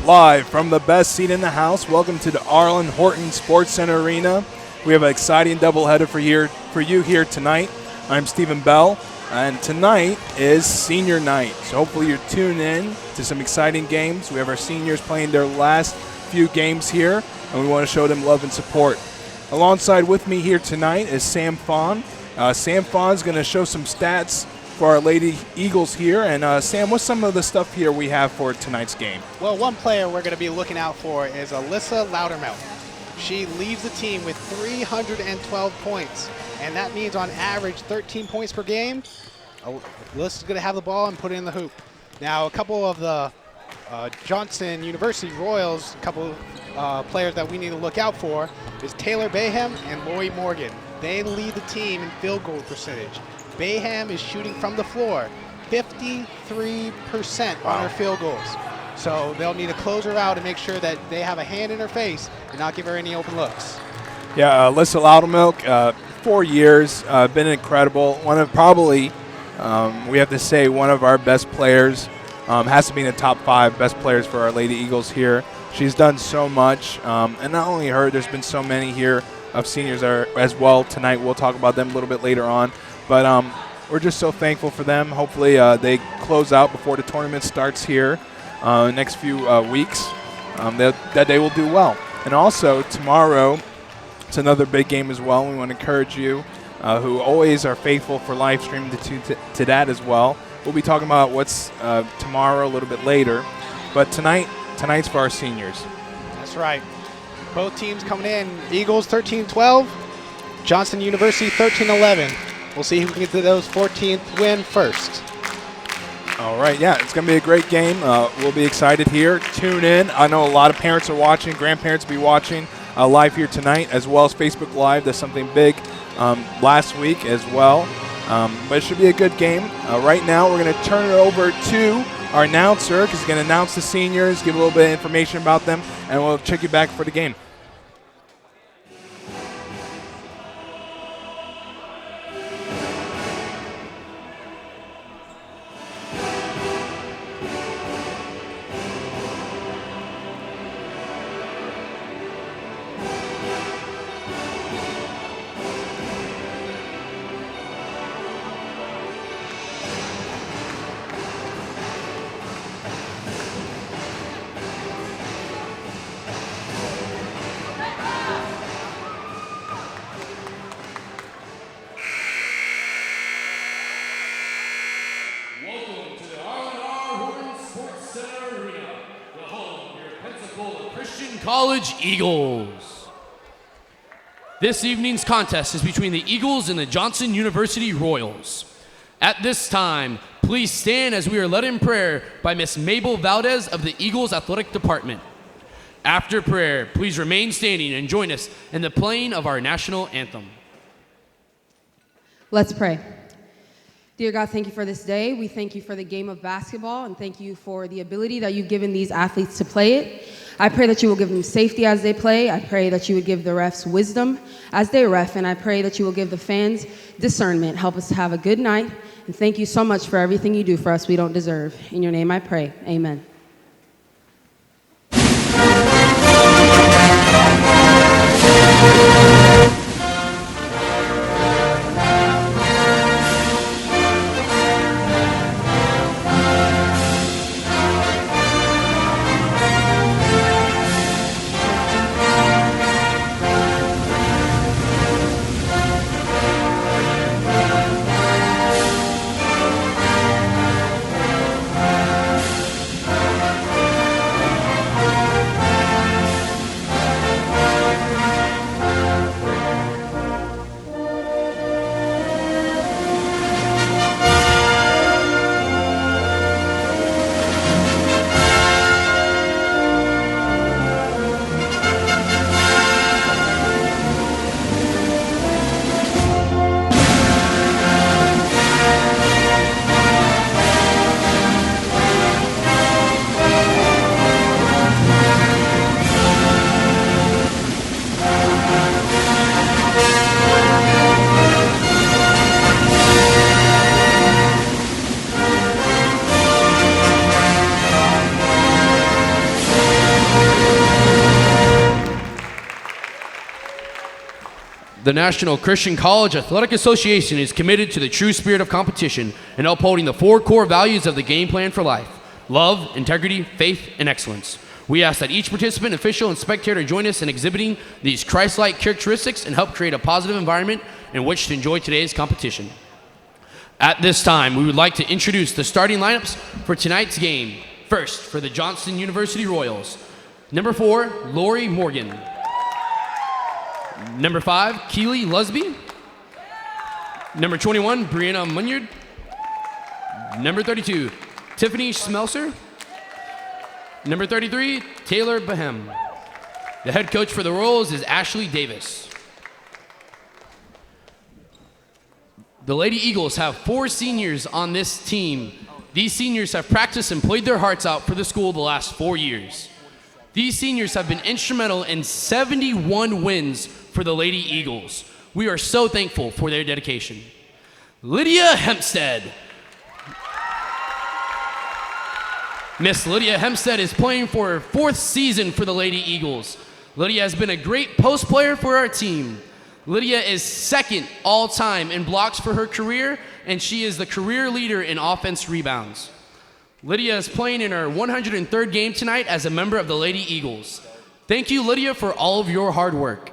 Live from the best seat in the house, welcome to the Arlen Horton Sports Center Arena. We have an exciting doubleheader for you here tonight. I'm Stephen Bell, and tonight is senior night. So hopefully you're tuned in to some exciting games. We have our seniors playing their last few games here, and we want to show them love and support. Alongside with me here tonight is Sam Fawn. Sam Fawn's going to show some stats for our Lady Eagles here. And Sam, what's some of the stuff here we have for tonight's game? Well, one player we're going to be looking out for is Alyssa Loudermilk. She leads the team with 312 points, and that means on average 13 points per game. Alyssa's going to have the ball and put it in the hoop. Now, a couple of the Johnson University Royals, a couple players that we need to look out for is Taylor Bayham and Lori Morgan. They lead the team in field goal percentage. Bayham is shooting from the floor 53% on her field goals. So they'll need to close her out and make sure that they have a hand in her face and not give her any open looks. Yeah, Alyssa Loudermilk, 4 years, been incredible. One of probably, we have to say, one of our best players. Has to be in the top 5 best players for our Lady Eagles here. She's done so much, and not only her, there's been so many here of seniors as well tonight. We'll talk about them a little bit later on. But we're just so thankful for them. Hopefully they close out before the tournament starts here next few weeks, that they will do well. And also tomorrow, it's another big game as well. We want to encourage you who always are faithful for live streaming to that as well. We'll be talking about what's tomorrow a little bit later. But tonight's for our seniors. That's right. Both teams coming in. Eagles 13-12, Johnson University 13-11. We'll see who can get to those 14th win first. All right, yeah, it's going to be a great game. We'll be excited here. Tune in. I know a lot of parents are watching, grandparents will be watching live here tonight, as well as Facebook Live. There's something big last week as well. But it should be a good game. Right now, we're going to turn it over to our announcer, because he's going to announce the seniors, give a little bit of information about them, and we'll check you back for the game. College Eagles. This evening's contest is between the Eagles and the Johnson University Royals. At this time, please stand as we are led in prayer by Miss Mabel Valdez of the Eagles Athletic Department. After prayer, please remain standing and join us in the playing of our national anthem. Let's pray. Dear God, thank you for this day. We thank you for the game of basketball, and thank you for the ability that you've given these athletes to play it. I pray that you will give them safety as they play. I pray that you would give the refs wisdom as they ref, and I pray that you will give the fans discernment. Help us to have a good night, and thank you so much for everything you do for us we don't deserve. In your name I pray, amen. The National Christian College Athletic Association is committed to the true spirit of competition and upholding the 4 core values of the game plan for life: love, integrity, faith, and excellence. We ask that each participant, official, and spectator join us in exhibiting these Christ-like characteristics and help create a positive environment in which to enjoy today's competition. At this time, we would like to introduce the starting lineups for tonight's game. First, for the Johnson University Royals, number 4, Lori Morgan. Number 5, Keely Lusby. Number 21, Brianna Munyard. Number 32, Tiffany Smelser. Number 33, Taylor Bahem. The head coach for the Royals is Ashley Davis. The Lady Eagles have 4 seniors on this team. These seniors have practiced and played their hearts out for the school the last 4 years. These seniors have been instrumental in 71 wins for the Lady Eagles. We are so thankful for their dedication. Lydia Hempstead. Miss Lydia Hempstead is playing for her 4th season for the Lady Eagles. Lydia has been a great post player for our team. Lydia is 2nd all-time in blocks for her career, and she is the career leader in offense rebounds. Lydia is playing in her 103rd game tonight as a member of the Lady Eagles. Thank you, Lydia, for all of your hard work.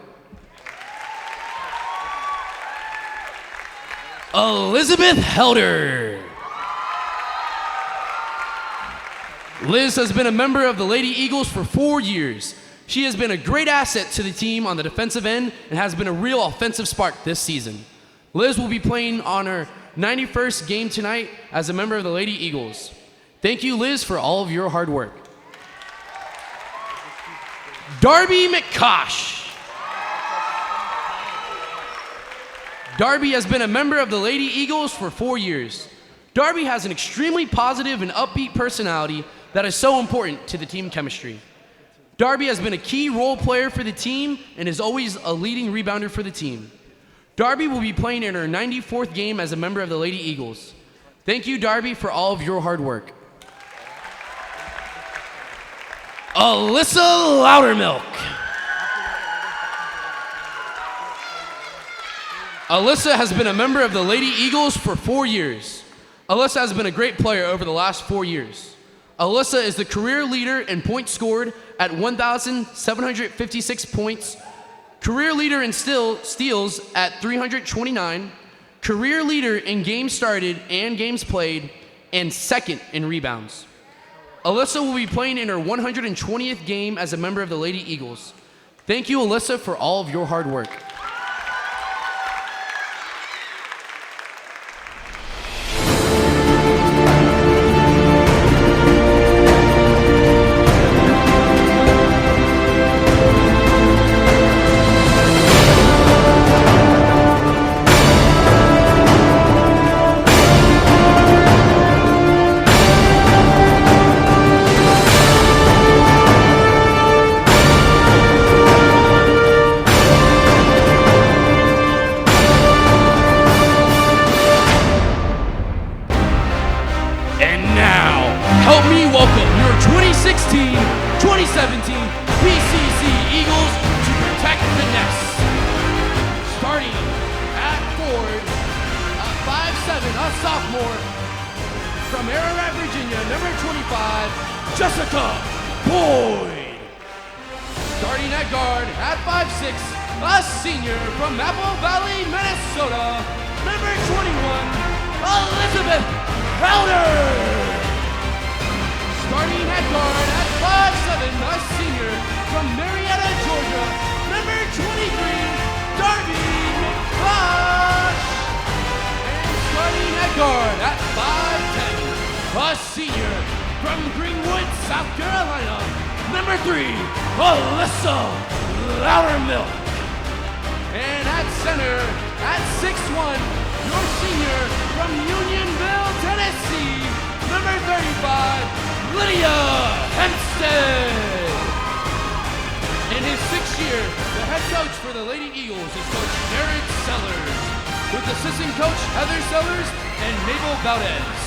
Elizabeth Helder. Liz has been a member of the Lady Eagles for 4 years. She has been a great asset to the team on the defensive end and has been a real offensive spark this season. Liz will be playing on her 91st game tonight as a member of the Lady Eagles. Thank you, Liz, for all of your hard work. Darby McCosh. Darby has been a member of the Lady Eagles for 4 years. Darby has an extremely positive and upbeat personality that is so important to the team chemistry. Darby has been a key role player for the team and is always a leading rebounder for the team. Darby will be playing in her 94th game as a member of the Lady Eagles. Thank you, Darby, for all of your hard work. Alyssa Loudermilk. Alyssa has been a member of the Lady Eagles for 4 years. Alyssa has been a great player over the last 4 years. Alyssa is the career leader in points scored at 1,756 points, career leader in steals at 329, career leader in games started and games played, and 2nd in rebounds. Alyssa will be playing in her 120th game as a member of the Lady Eagles. Thank you, Alyssa, for all of your hard work. Help me welcome your 2016-2017 PCC Eagles to protect the nest. Starting at forward, 5'7", a sophomore from Ararat, Virginia, number 25, Jessica Boyd. Starting at guard at 5'6", a senior from Apple Valley, Minnesota, number 21, Elizabeth Helder. Starting at guard at 5'7", a senior from Marietta, Georgia, number 23, Darby McCosh. And starting at guard at 5'10", a senior from Greenwood, South Carolina, number 3, Alyssa Loudermilk. And at center, at 6'1", your senior from Unionville, Tennessee, number 35, Lydia Hempstead. In his 6th year, the head coach for the Lady Eagles is Coach Derek Sellers, with assistant coach Heather Sellers and Mabel Valdez.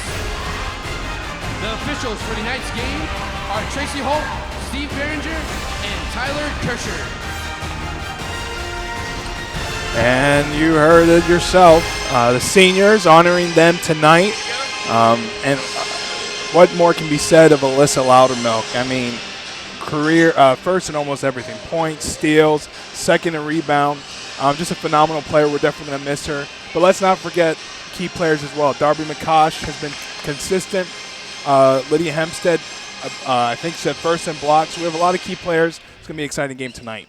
The officials for tonight's game are Tracy Holt, Steve Behringer, and Tyler Kirscher. And you heard it yourself. The seniors honoring them tonight. And what more can be said of Alyssa Loudermilk? I mean, career first in almost everything. Points, steals, second in rebound. Just a phenomenal player. We're definitely going to miss her. But let's not forget key players as well. Darby McCosh has been consistent. Lydia Hempstead, I think, said first in blocks. We have a lot of key players. It's going to be an exciting game tonight.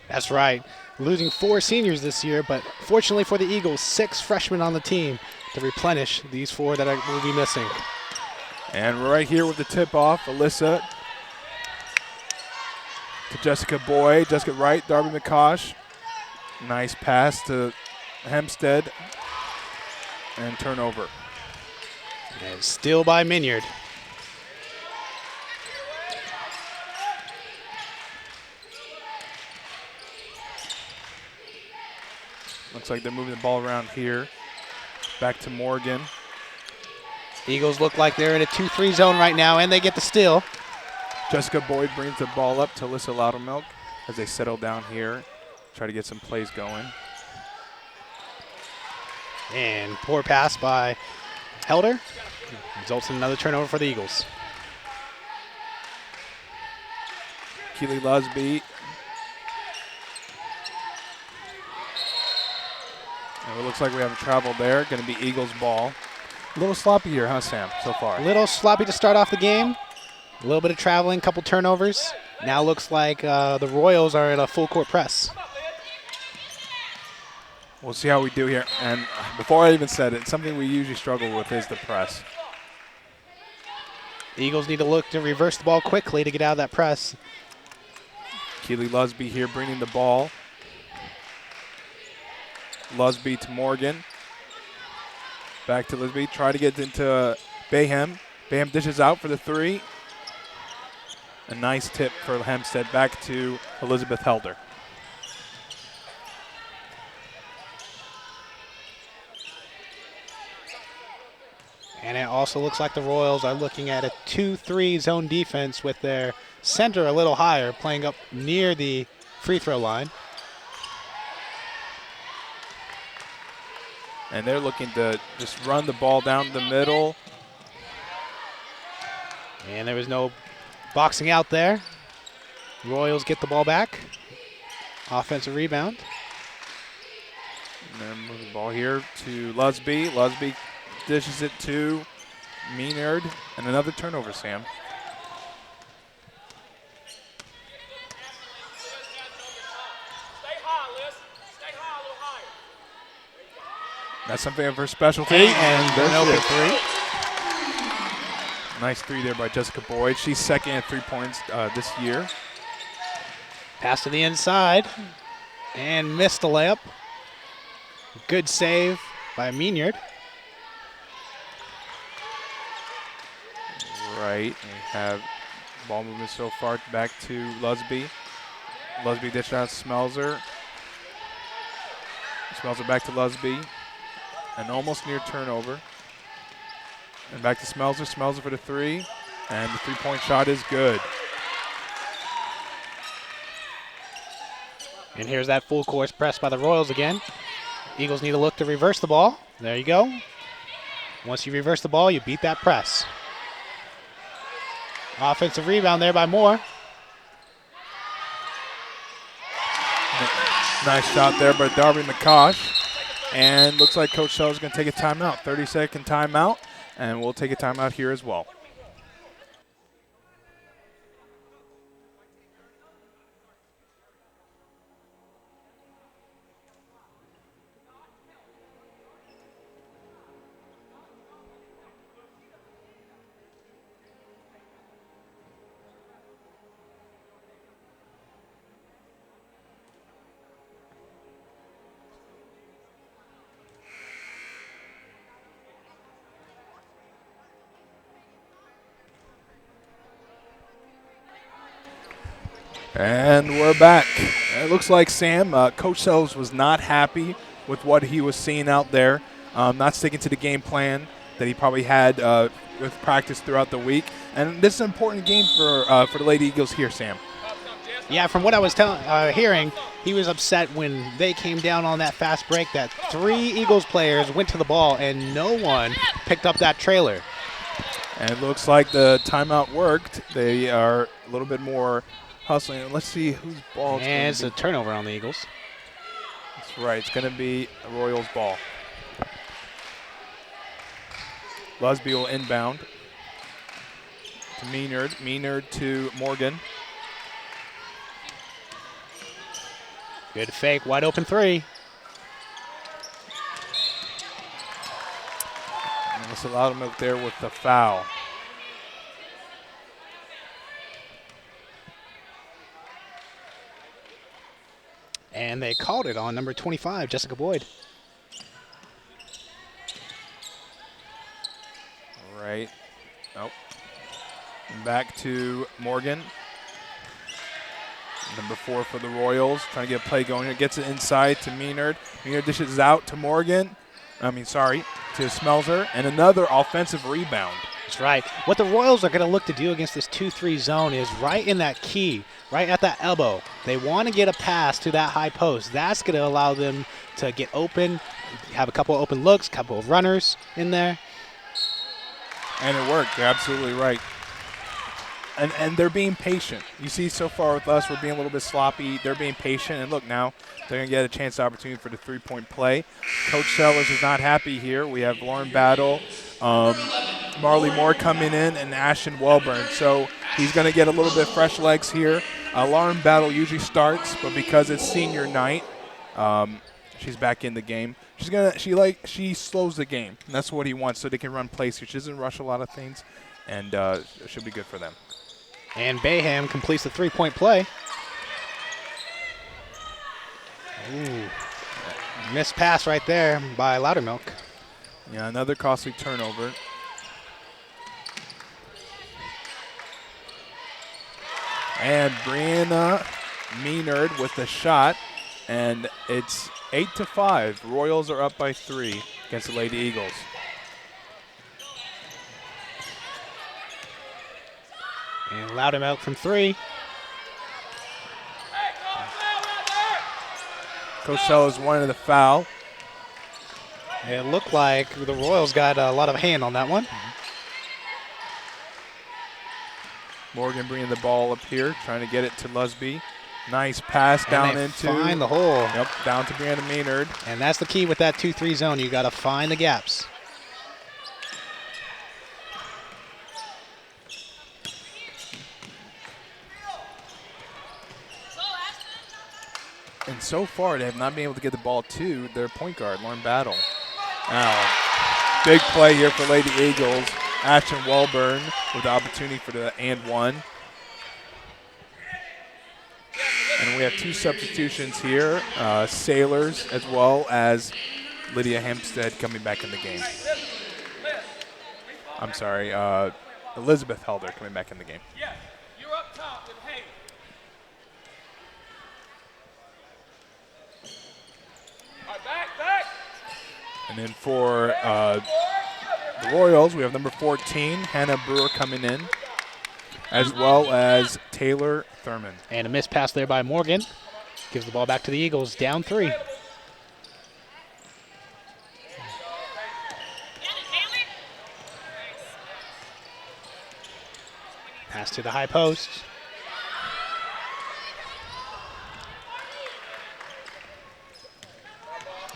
That's right. Losing 4 seniors this year, but fortunately for the Eagles, 6 freshmen on the team to replenish these 4 that will be missing. And we're right here with the tip-off. Alyssa to Jessica Boyd. Jessica Wright, Darby McCosh. Nice pass to Hempstead. And turnover. And steal by Minyard. Looks like they're moving the ball around here. Back to Morgan. Eagles look like they're in a 2-3 zone right now, and they get the steal. Jessica Boyd brings the ball up to Alyssa Loudermilk as they settle down here. Try to get some plays going. And poor pass by Helder. Results in another turnover for the Eagles. Keely Lusby. And it looks like we have a travel there. Going to be Eagles ball. A little sloppy here, huh, Sam, so far? A little sloppy to start off the game. A little bit of traveling, couple turnovers. Now looks like the Royals are at a full court press. We'll see how we do here. And before I even said it, something we usually struggle with is the press. The Eagles need to look to reverse the ball quickly to get out of that press. Keely Lusby here bringing the ball. Lusby to Morgan. Back to Lusby. Try to get into Bayham. Bayham dishes out for the 3. A nice tip for Hempstead. Back to Elizabeth Helder. And it also looks like the Royals are looking at a 2-3 zone defense with their center a little higher, playing up near the free throw line. And they're looking to just run the ball down the middle. And there was no boxing out there. Royals get the ball back. Offensive rebound. And then move the ball here to Lusby. Lusby dishes it to Maynard. And another turnover, Sam. That's something of her specialty. And there's an open it. 3. Nice 3 there by Jessica Boyd. She's second at 3 points this year. Pass to the inside. And missed the layup. Good save by Minyard. Right. We have ball movement so far back to Lusby. Lusby dished out Smelzer. Smelzer back to Lusby. An almost near turnover. And back to Smelzer. Smelzer for the 3. And the 3-point shot is good. And here's that full course press by the Royals again. Eagles need to look to reverse the ball. There you go. Once you reverse the ball, you beat that press. Offensive rebound there by Moore. Nice shot there by Darby McCosh. And looks like Coach Shell is going to take a timeout. 30-second timeout. And we'll take a timeout here as well. And we're back. It looks like, Sam, Coach Sells was not happy with what he was seeing out there, not sticking to the game plan that he probably had with practice throughout the week. And this is an important game for the Lady Eagles here, Sam. Yeah, from what I was hearing, he was upset when they came down on that fast break that 3 Eagles players went to the ball and no one picked up that trailer. And it looks like the timeout worked. They are a little bit more hustling. Let's see whose ball it's And going it's to a be. turnover on the Eagles. That's right. It's going to be a Royals ball. Lusby will inbound to Maynard. Maynard to Morgan. Good fake, wide open 3. And it's allowed him up there with the foul. And they called it on number 25, Jessica Boyd. Right. Nope. And back to Morgan. Number 4 for the Royals. Trying to get a play going here. Gets it inside to Maynard. Maynard dishes out to Morgan. To Smelzer. And another offensive rebound. That's right. What the Royals are going to look to do against this 2-3 zone is right in that key, right at that elbow. They want to get a pass to that high post. That's going to allow them to get open, have a couple of open looks, couple of runners in there. And it worked. You're absolutely right. And they're being patient. You see so far with us, we're being a little bit sloppy. They're being patient. And look, now they're going to get a chance opportunity for the 3-point play. Coach Sellers is not happy here. We have Lauren Battle, Marley Moore coming in, and Ashton Welburn. So he's going to get a little bit fresh legs here. Lauren Battle usually starts, but because it's senior night, she's back in the game. She slows the game, and that's what he wants, so they can run plays here. She doesn't rush a lot of things, and it should be good for them. And Bayham completes the 3-point play. Ooh. Missed pass right there by Loudermilk. Yeah, another costly turnover. And Brianna Maynard with the shot, and it's 8-5. Royals are up by 3 against the Lady Eagles. And Loudermilk from 3. Coach Sellers wanted the foul. It looked like the Royals got a lot of hand on that one. Morgan bringing the ball up here, trying to get it to Lusby. Nice pass down And they into. find the hole. Yep, down to Brianna Maynard. And that's the key with that 2-3 zone. You got to find the gaps. And so far, they have not been able to get the ball to their point guard, Lauren Battle. Now, big play here for Lady Eagles. Ashton Welburn with the opportunity for the and one. And we have 2 substitutions here, Sailors as well as Lydia Hempstead coming back in the game. I'm sorry, Elizabeth Helder coming back in the game. Yes, you're up top and hey. All right, back. And then for the Royals, we have number 14, Hannah Brewer coming in, as well as Taylor Thurman. And a missed pass there by Morgan. Gives the ball back to the Eagles, down 3. Pass to the high post.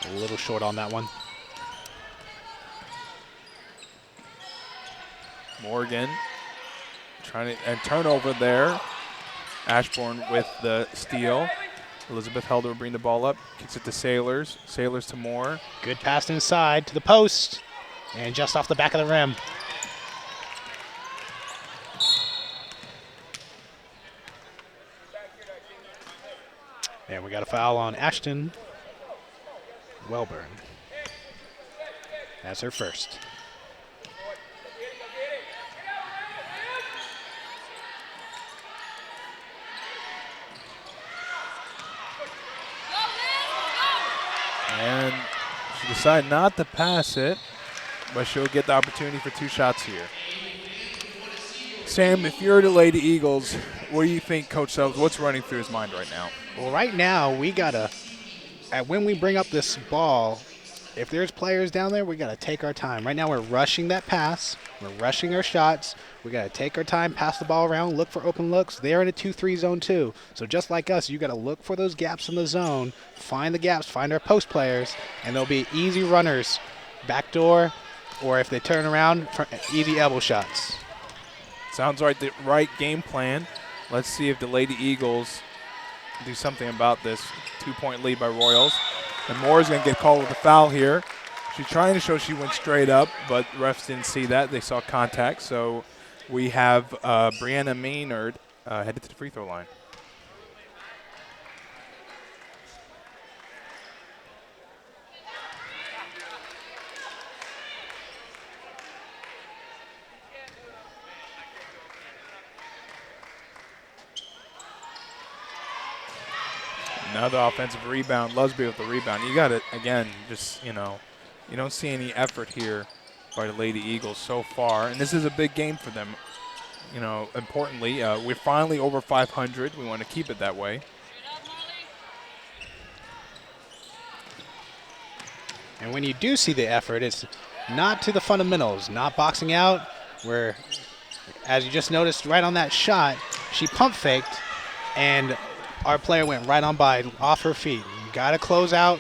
A little short on that one. Morgan trying to, and turnover there. Ashbourne with the steal. Elizabeth Helder will bring the ball up, kicks it to Sailors. Sailors to Moore. Good pass inside to the post. And just off the back of the rim. And we got a foul on Ashton Welburn. That's her first. And she decided not to pass it, but she'll get the opportunity for 2 shots here. Sam, if you're the Lady Eagles, what do you think, Coach Selves? What's running through his mind right now? Well, right now, we got to, when we bring up this ball, if there's players down there, we got to take our time. Right now, we're rushing that pass. We're rushing our shots. We got to take our time, pass the ball around, look for open looks. They're in a 2-3 zone too. So just like us, you got to look for those gaps in the zone, find the gaps, find our post players, and they'll be easy runners, backdoor, or if they turn around, easy elbow shots. Sounds like the right game plan. Let's see if the Lady Eagles do something about this 2-point lead by Royals. And Moore's going to get called with a foul here. She's trying to show she went straight up, but refs didn't see that. They saw contact. So we have Brianna Maynard headed to the free throw line. Another offensive rebound. Lusby with the rebound. You got it again. Just, you don't see any effort here by the Lady Eagles so far. And this is a big game for them. Importantly, we're finally over 500. We want to keep it that way. And when you do see the effort, it's not to the fundamentals, not boxing out, where, as you just noticed right on that shot, she pump faked, and our player went right on by, off her feet. You got to close out,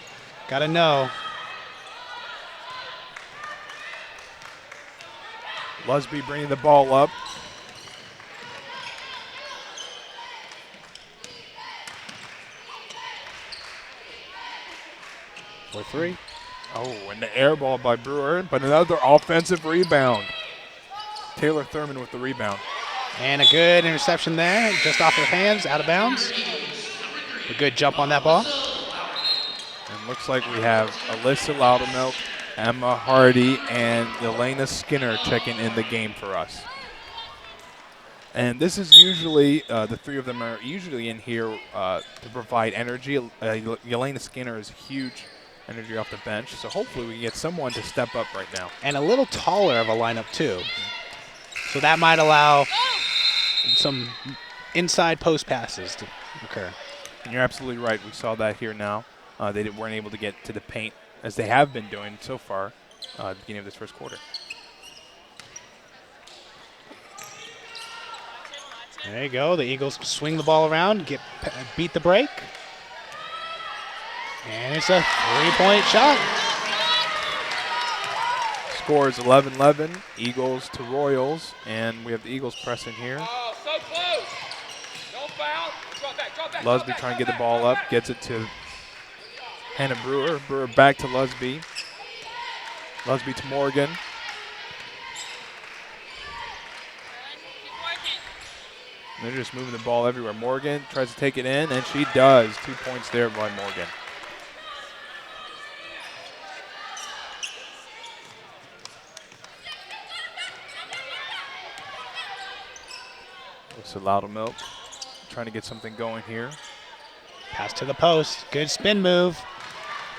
got to know. Lusby bringing the ball up. For 3. Oh, and the air ball by Brewer, but another offensive rebound. Taylor Thurman with the rebound. And a good interception there, just off her hands, out of bounds. A good jump on that ball. And looks like we have Alyssa Loudermilk, Emma Hardy, and Elena Skinner checking in the game for us. And this is usually, the three of them are usually in here to provide energy. Elena Skinner is huge energy off the bench, so hopefully we can get someone to step up right now. And a little taller of a lineup too. So that might allow some inside post passes to occur. And you're absolutely right. We saw that here now. They weren't able to get to the paint as they have been doing so far at the beginning of this first quarter. There you go. The Eagles swing the ball around, beat the break. And it's a 3-point shot. Score is 11-11, Eagles to Royals, and we have the Eagles pressing here. Oh, so close. Don't foul. Drop back, drop back. Lusby trying to get the ball up, gets it to Hannah Brewer. Brewer back to Lusby. Lusby to Morgan. And they're just moving the ball everywhere. Morgan tries to take it in, and she does. 2 points there by Morgan. So Loudermilk trying to get something going here. Pass to the post. Good spin move.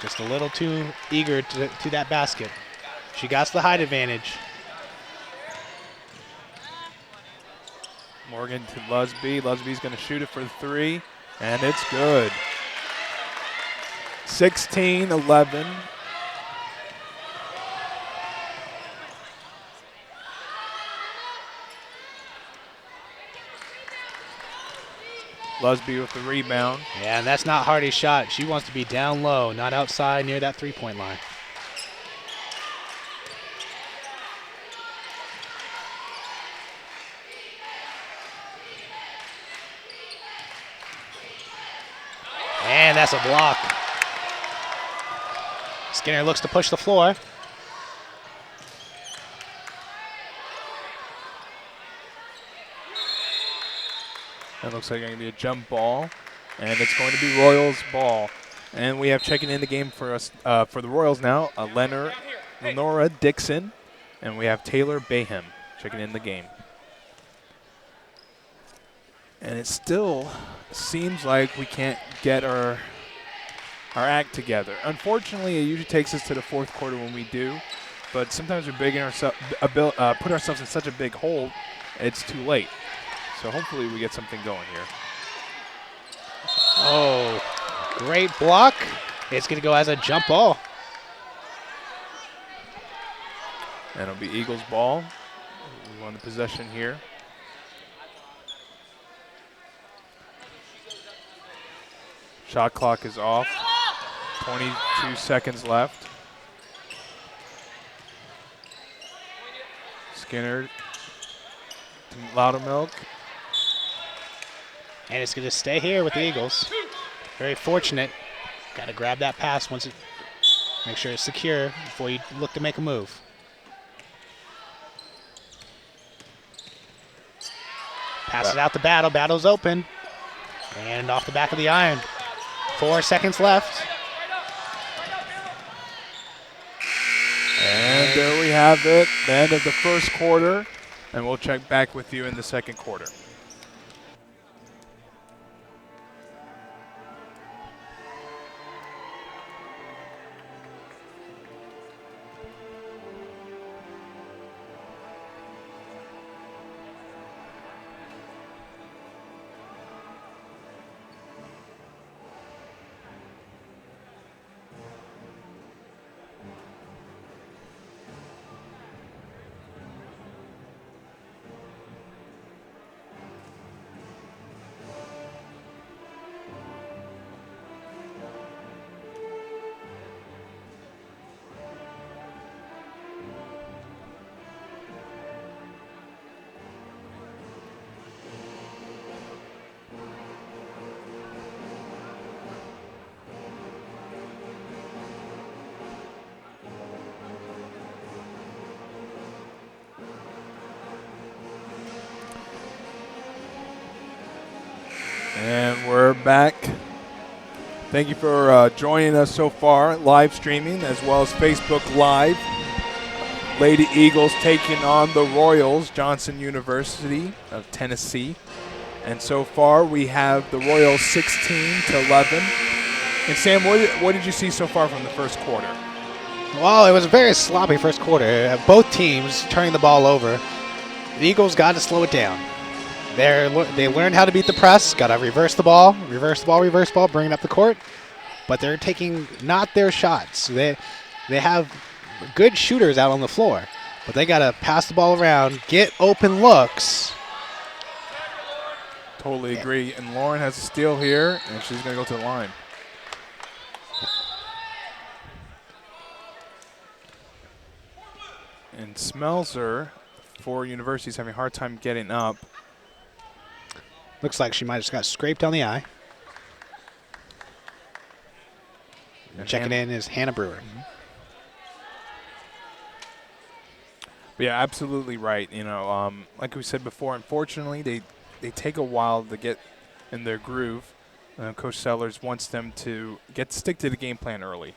Just a little too eager to that basket. She got the height advantage. Morgan to Lusby. Lusby's going to shoot it for 3, and it's good. 16-11. Lusby with the rebound. Yeah, and that's not Hardy's shot. She wants to be down low, not outside near that 3-point line. And that's a block. Skinner looks to push the floor. That looks like it's going to be a jump ball, and it's going to be Royals ball. And we have checking in the game for us for the Royals now, Lenora Dixon, and we have Taylor Bayham checking in the game. And it still seems like we can't get our act together. Unfortunately, it usually takes us to the fourth quarter when we do, but sometimes we're put ourselves in such a big hole, it's too late. So hopefully we get something going here. Oh, great block. It's going to go as a jump ball. And it'll be Eagles ball. We won the possession here. Shot clock is off. 22 seconds left. Skinner to Loudermilk. And it's going to stay here with the Eagles. Very fortunate. Got to grab that pass once it, make sure it's secure before you look to make a move. Pass it out to Battle. Battle's open. And off the back of the iron. 4 seconds left. And there we have it, the end of the first quarter. And we'll check back with you in the second quarter. And we're back. Thank you for joining us so far, live streaming as well as Facebook Live. Lady Eagles taking on the Royals, Johnson University of Tennessee. And so far we have the Royals 16-11. And Sam, what did you see so far from the first quarter? Well, it was a very sloppy first quarter. Both teams turning the ball over. The Eagles got to slow it down. They learned how to beat the press, got to reverse the ball, bring it up the court. But they're taking not their shots. They have good shooters out on the floor, but they got to pass the ball around, get open looks. Totally agree. And Lauren has a steal here, and she's going to go to the line. And Smelser for University is having a hard time getting up. Looks like she might have just got scraped on the eye. And Checking in is Hannah Brewer. But yeah, absolutely right. You know, like we said before, unfortunately, they take a while to get in their groove. Coach Sellers wants them to stick to the game plan early.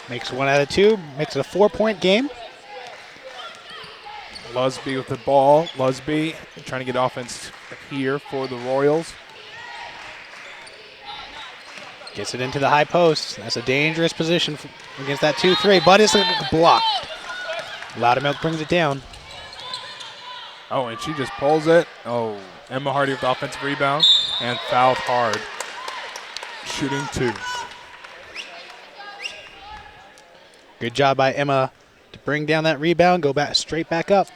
Makes 1 out of 2, makes it a 4-point game. Lusby with the ball. Lusby trying to get offense here for the Royals. Gets it into the high post. That's a dangerous position against that 2-3, but it's blocked. Loudermilk brings it down. Oh, and she just pulls it. Oh, Emma Hardy with the offensive rebound and fouled hard. Shooting 2. Good job by Emma to bring down that rebound, go back straight back up.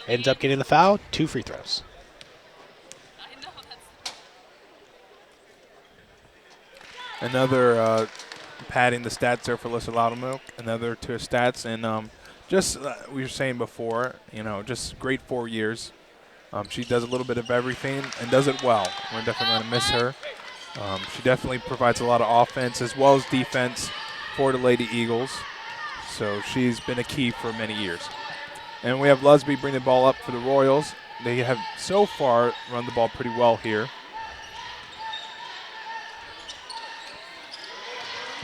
Ends up getting the foul, 2 free throws. Another padding the stats there for Alyssa Loudermilk. Another to her stats. And just we were saying before, you know, just great 4 years. She does a little bit of everything and does it well. We're definitely going to miss her. She definitely provides a lot of offense as well as defense for the Lady Eagles. So she's been a key for many years. And we have Lusby bring the ball up for the Royals. They have so far run the ball pretty well here.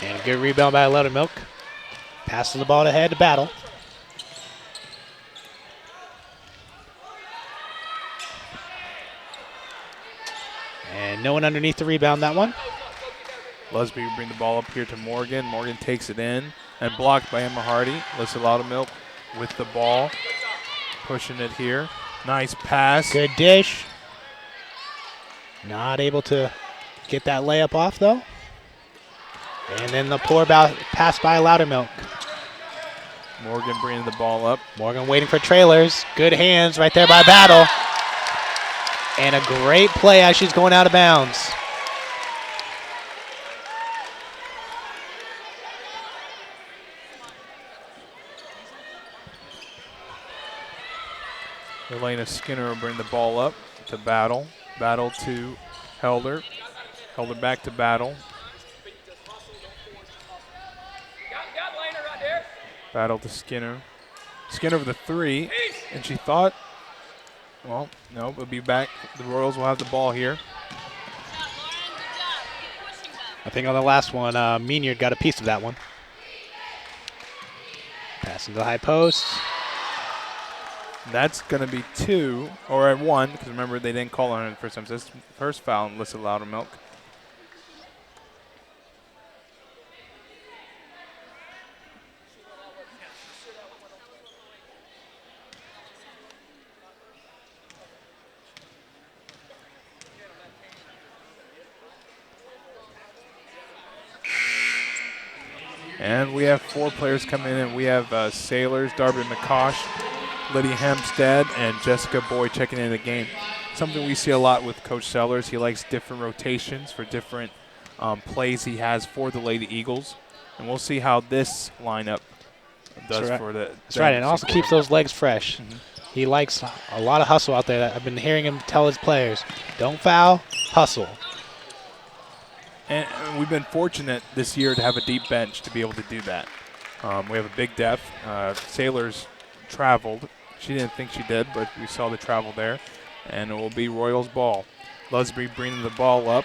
And a good rebound by Loudermilk. Passes the ball ahead to Battle. And no one underneath the rebound that one. Lusby will bring the ball up here to Morgan. Morgan takes it in and blocked by Emma Hardy. Alyssa Loudermilk with the ball, pushing it here. Nice pass. Good dish. Not able to get that layup off, though. And then the poor pass by Loudermilk. Morgan bringing the ball up. Morgan waiting for trailers. Good hands right there by Battle. And a great play as she's going out of bounds. Elena Skinner will bring the ball up to Battle. Battle to Helder. Helder back to Battle. Got Lena right there. Battle to Skinner. Skinner with the three, and she thought, well, no, it'll be back. The Royals will have the ball here. I think on the last one, Meanyard got a piece of that one. Passing to the high post. That's going to be 2, or 1, because remember they didn't call on it the first time. So this first foul on Alyssa Loudermilk. And we have 4 players coming in, and we have Sailors, Darby McCosh, Lydia Hempstead, and Jessica Boyd checking in the game. Something we see a lot with Coach Sellers. He likes different rotations for different plays he has for the Lady Eagles. And we'll see how this lineup does for the. That's right, and it also keeps those legs fresh. He likes a lot of hustle out there. I've been hearing him tell his players, don't foul, hustle. And we've been fortunate this year to have a deep bench to be able to do that. We have a big depth. Sailors traveled. She didn't think she did, but we saw the travel there. And it will be Royals ball. Lusby bringing the ball up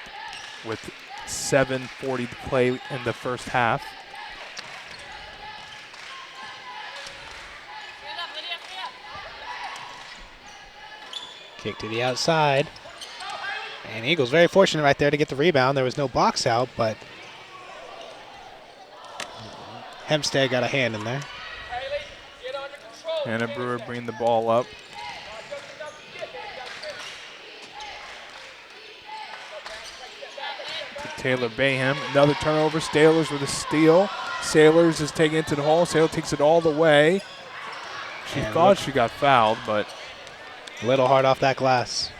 with 7:40 to play in the first half. Kick to the outside. And Eagles very fortunate right there to get the rebound. There was no box out, but Hempstead got a hand in there. Hannah Brewer bringing the ball up. To Taylor Bayham. Another turnover. Sailors with a steal. Sailors is taking it to the hole. Sailor takes it all the way. She thought she got fouled, but a little hard off that glass.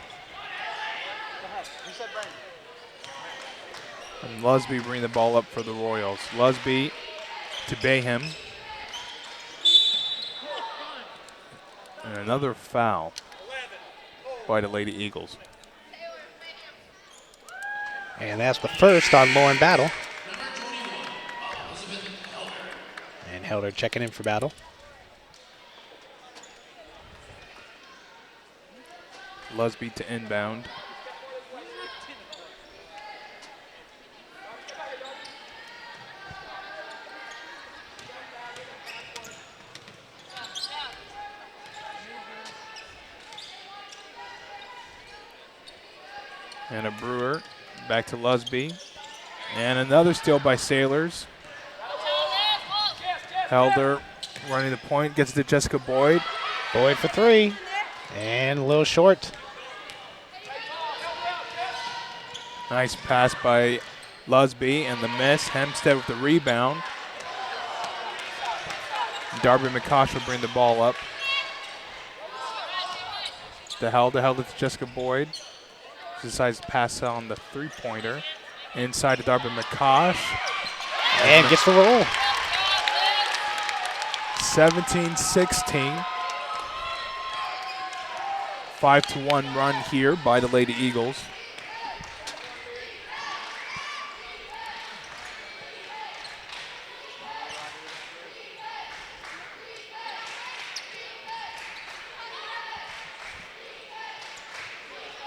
And Lusby bringing the ball up for the Royals. Lusby to Bayham. And another foul by the Lady Eagles. And that's the first on Lauren Battle. And Helder checking in for Battle. Lusby to inbound. And a Brewer back to Lusby. And another steal by Sailors. Helder running the point, gets it to Jessica Boyd. Boyd for 3. And a little short. Nice pass by Lusby and the miss. Hempstead with the rebound. Darby McCosh will bring the ball up. To Helder to Jessica Boyd. She decides to pass on the three-pointer. Inside to Darby McCosh. And gets the roll. 17-16. 5-1 run here by the Lady Eagles.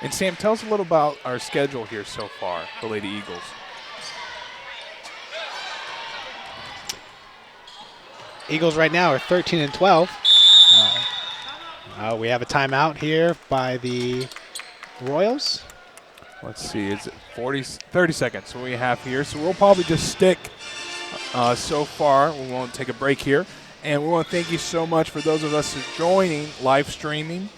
And Sam, tell us a little about our schedule here so far, the Lady Eagles. Eagles right now are 13-12. We have a timeout here by the Royals. Let's see, is it 30 seconds we have here. So we'll probably just stick so far. We won't take a break here. And we want to thank you so much for those of us who are joining live streaming.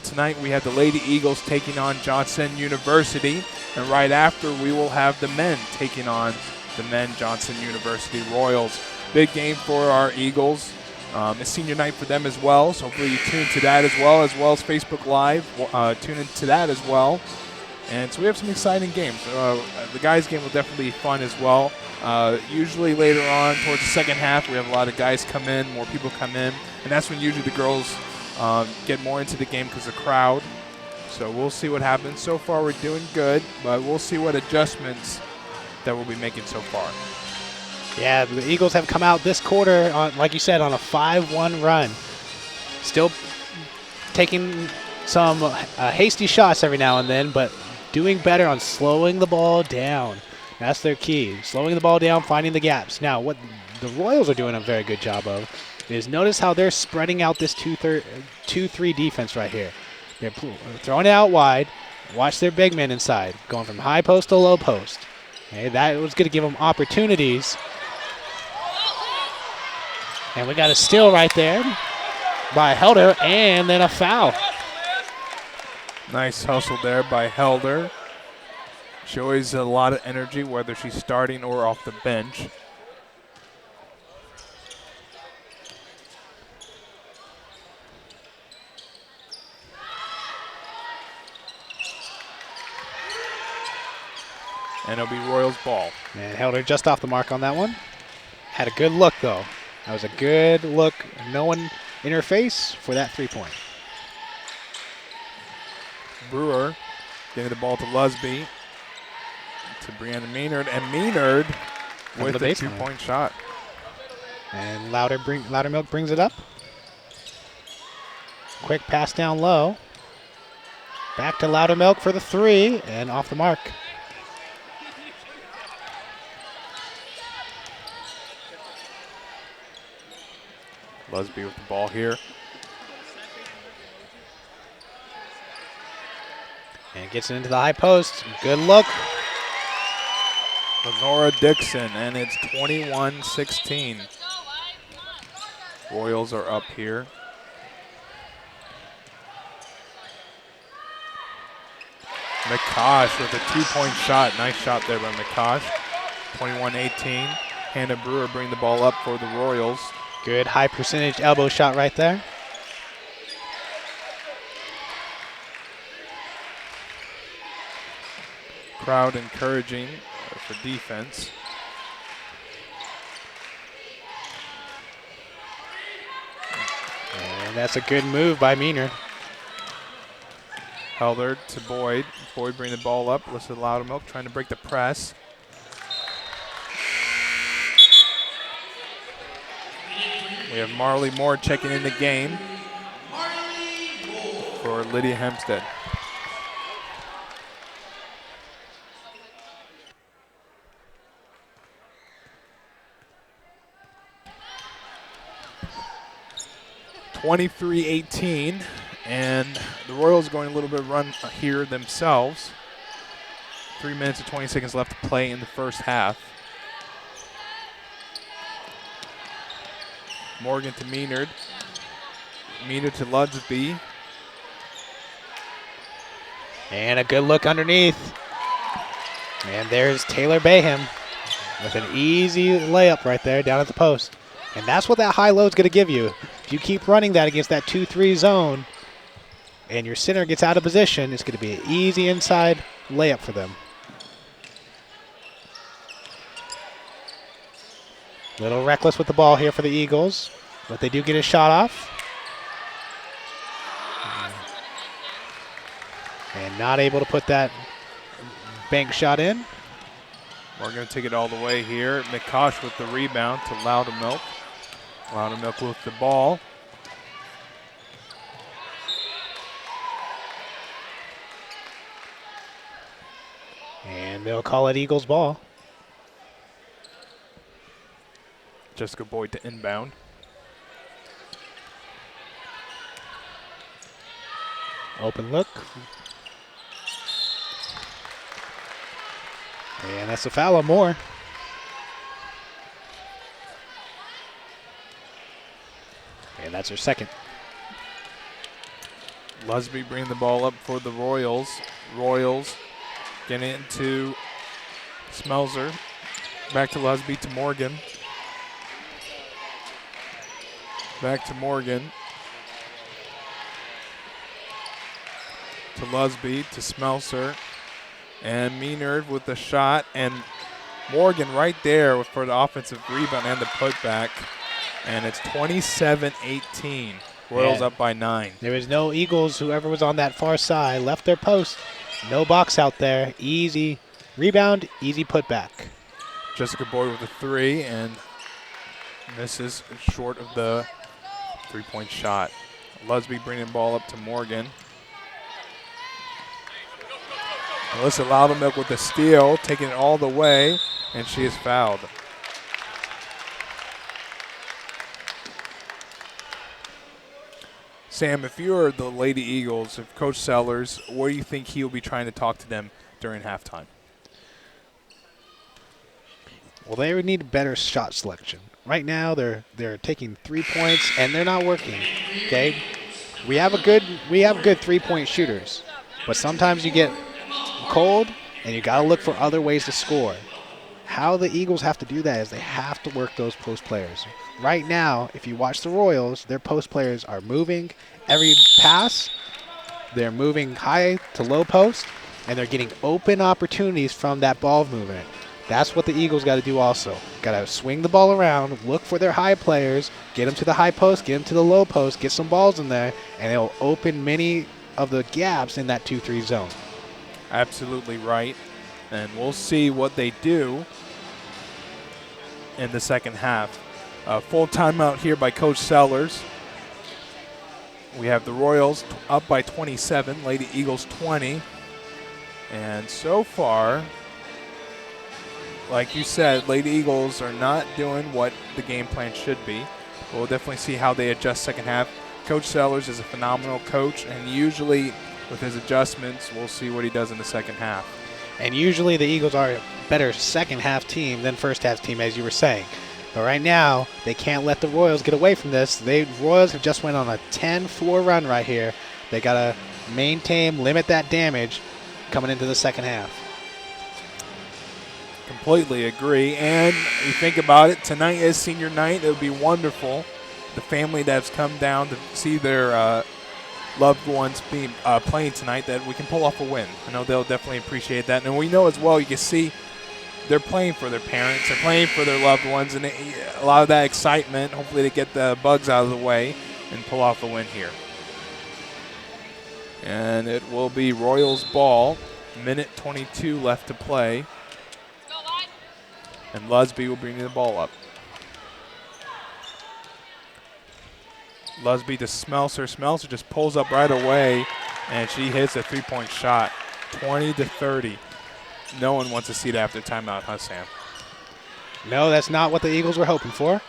Tonight we have the Lady Eagles taking on Johnson University. And right after, we will have the men taking on the men Johnson University Royals. Big game for our Eagles. It's senior night for them as well. So hopefully you tune to that as well as Facebook Live. Tune into that as well. And so we have some exciting games. The guys' game will definitely be fun as well. Usually later on, towards the second half, we have a lot of guys come in, more people come in. And that's when usually the girls get more into the game because of the crowd. So we'll see what happens. So far, we're doing good, but we'll see what adjustments that we'll be making so far. Yeah, the Eagles have come out this quarter, like you said, on a 5-1 run. Still taking some hasty shots every now and then, but doing better on slowing the ball down. That's their key, slowing the ball down, finding the gaps. Now, what the Royals are doing a very good job of is notice how they're spreading out this 2-3 defense right here. They're throwing it out wide. Watch their big men inside, going from high post to low post. Okay, that was going to give them opportunities. And we got a steal right there by Helder, and then a foul. Nice hustle there by Helder. She always has a lot of energy, whether she's starting or off the bench. And it'll be Royals ball. And Helder just off the mark on that one. Had a good look, though. That was a good look. No one in her face for that 3-point. Brewer giving the ball to Lusby, to Brianna Maynard, and Maynard with a 2-point shot. And Loudermilk brings it up. Quick pass down low. Back to Loudermilk for the 3, and off the mark. Lusby with the ball here. And gets it into the high post. Good look. Lenora Dixon, and it's 21-16. Royals are up here. McCosh with a 2-point shot. Nice shot there by McCosh. 21-18. Hannah Brewer bring the ball up for the Royals. Good high percentage elbow shot right there. Crowd encouraging for defense. And that's a good move by Maynard. Helder to Boyd. Boyd bring the ball up. Alyssa Loudermilk trying to break the press. We have Marley Moore checking in the game for Lydia Hempstead. (23-18), and the Royals going a little bit of run here themselves. 3 minutes and 20 seconds left to play in the first half. Morgan to Maynard. Maynard to Ludsby. And a good look underneath. And there's Taylor Bayham with an easy layup right there down at the post. And that's what that high low is going to give you. If you keep running that against that 2-3 zone and your center gets out of position, it's going to be an easy inside layup for them. Little reckless with the ball here for the Eagles, but they do get a shot off. And not able to put that bank shot in. We're going to take it all the way here. McCosh with the rebound to Loudermilk. Loudermilk with the ball. And they'll call it Eagles ball. Jessica Boyd to inbound. Open look. And that's a foul on Moore. And that's her second. Lusby bringing the ball up for the Royals. Royals getting it into Smelser. Back to Lusby to Morgan. Back to Morgan. To Lusby to Smelser. And Maynard with the shot. And Morgan right there for the offensive rebound and the putback. And it's 27-18. Royals Yeah. up by 9. There was no Eagles, whoever was on that far side, left their post. No box out there. Easy rebound, easy putback. Jessica Boyd with a 3 and misses short of the 3-point shot. Lusby bringing the ball up to Morgan. Alyssa Loudermilk with the steal, taking it all the way, and she is fouled. Sam, if you're the Lady Eagles, if Coach Sellers, what do you think he'll be trying to talk to them during halftime? Well, they would need better shot selection. Right now, they're taking 3 points and they're not working. Okay, we have good 3-point shooters, but sometimes you get cold and you got to look for other ways to score. How the Eagles have to do that is they have to work those post players. Right now, if you watch the Royals, their post players are moving every pass. They're moving high to low post, and they're getting open opportunities from that ball movement. That's what the Eagles got to do also. Got to swing the ball around, look for their high players, get them to the high post, get them to the low post, get some balls in there, and it'll open many of the gaps in that 2-3 zone. Absolutely right. And we'll see what they do in the second half. Full timeout here by Coach Sellers. We have the Royals up by 27, Lady Eagles 20. And so far, like you said, Lady Eagles are not doing what the game plan should be. We'll definitely see how they adjust second half. Coach Sellers is a phenomenal coach, and usually with his adjustments, we'll see what he does in the second half. And usually the Eagles are a better second half team than first half team, as you were saying. But right now, they can't let the Royals get away from this. Royals have just went on a 10-4 run right here. They got to maintain, limit that damage coming into the second half. Completely agree. And you think about it, tonight is senior night. It would be wonderful, the family that's come down to see their loved ones being playing tonight, that we can pull off a win. I know they'll definitely appreciate that. And we know as well, you can see they're playing for their parents, they're playing for their loved ones, and a lot of that excitement, hopefully they get the bugs out of the way and pull off a win here. And it will be Royals ball, minute 22 left to play. And Lusby will bring the ball up. Lusby to Smelser. Smelser just pulls up right away, and she hits a 3-point shot, 20-30. No one wants to see that after timeout, huh, Sam? No, that's not what the Eagles were hoping for.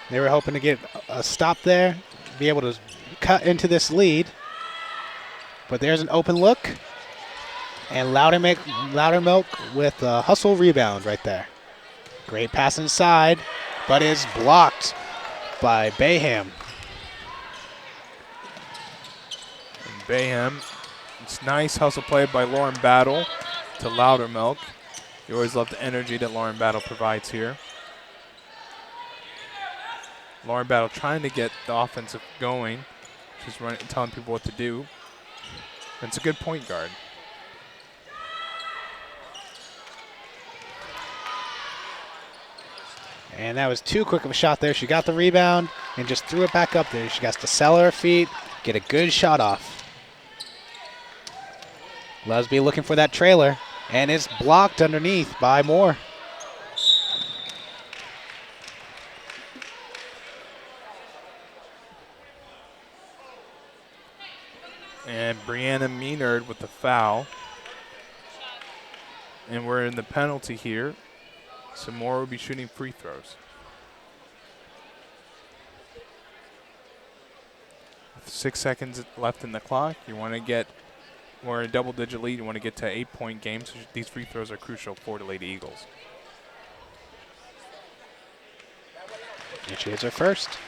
They were hoping to get a stop there, be able to cut into this lead. But there's an open look, and Loudermilk with a hustle rebound right there. Great pass inside, but is blocked by Bayham. And Bayham, it's nice hustle play by Lauren Battle to Loudermilk. You always love the energy that Lauren Battle provides here. Lauren Battle trying to get the offensive going. She's telling people what to do. And it's a good point guard. And that was too quick of a shot there. She got the rebound and just threw it back up there. She got to sell her feet, get a good shot off. Lusby looking for that trailer, and it's blocked underneath by Moore. And Brianna Maynard with the foul. And we're in the penalty here. So Moore will be shooting free throws. With 6 seconds left in the clock, you want to get we're in a double-digit lead. You want to get to 8-point games. So these free throws are crucial for the Lady Eagles. And she hits her first. Stay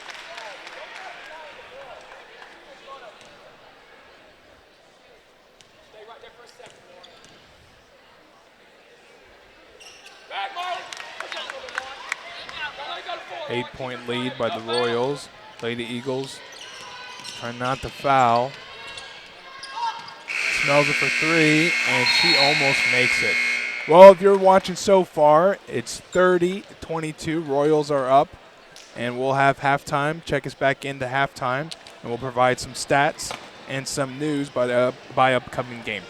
right there for a second, Lauren. Back, Marlon. Push out a little bit, Lauren. Don't let it go to 4. 8-point lead by the Royals. Lady Eagles trying not to foul. Smells it for 3, and she almost makes it. Well, if you're watching so far, it's 30-22. Royals are up, and we'll have halftime. Check us back into halftime, and we'll provide some stats and some news by upcoming games.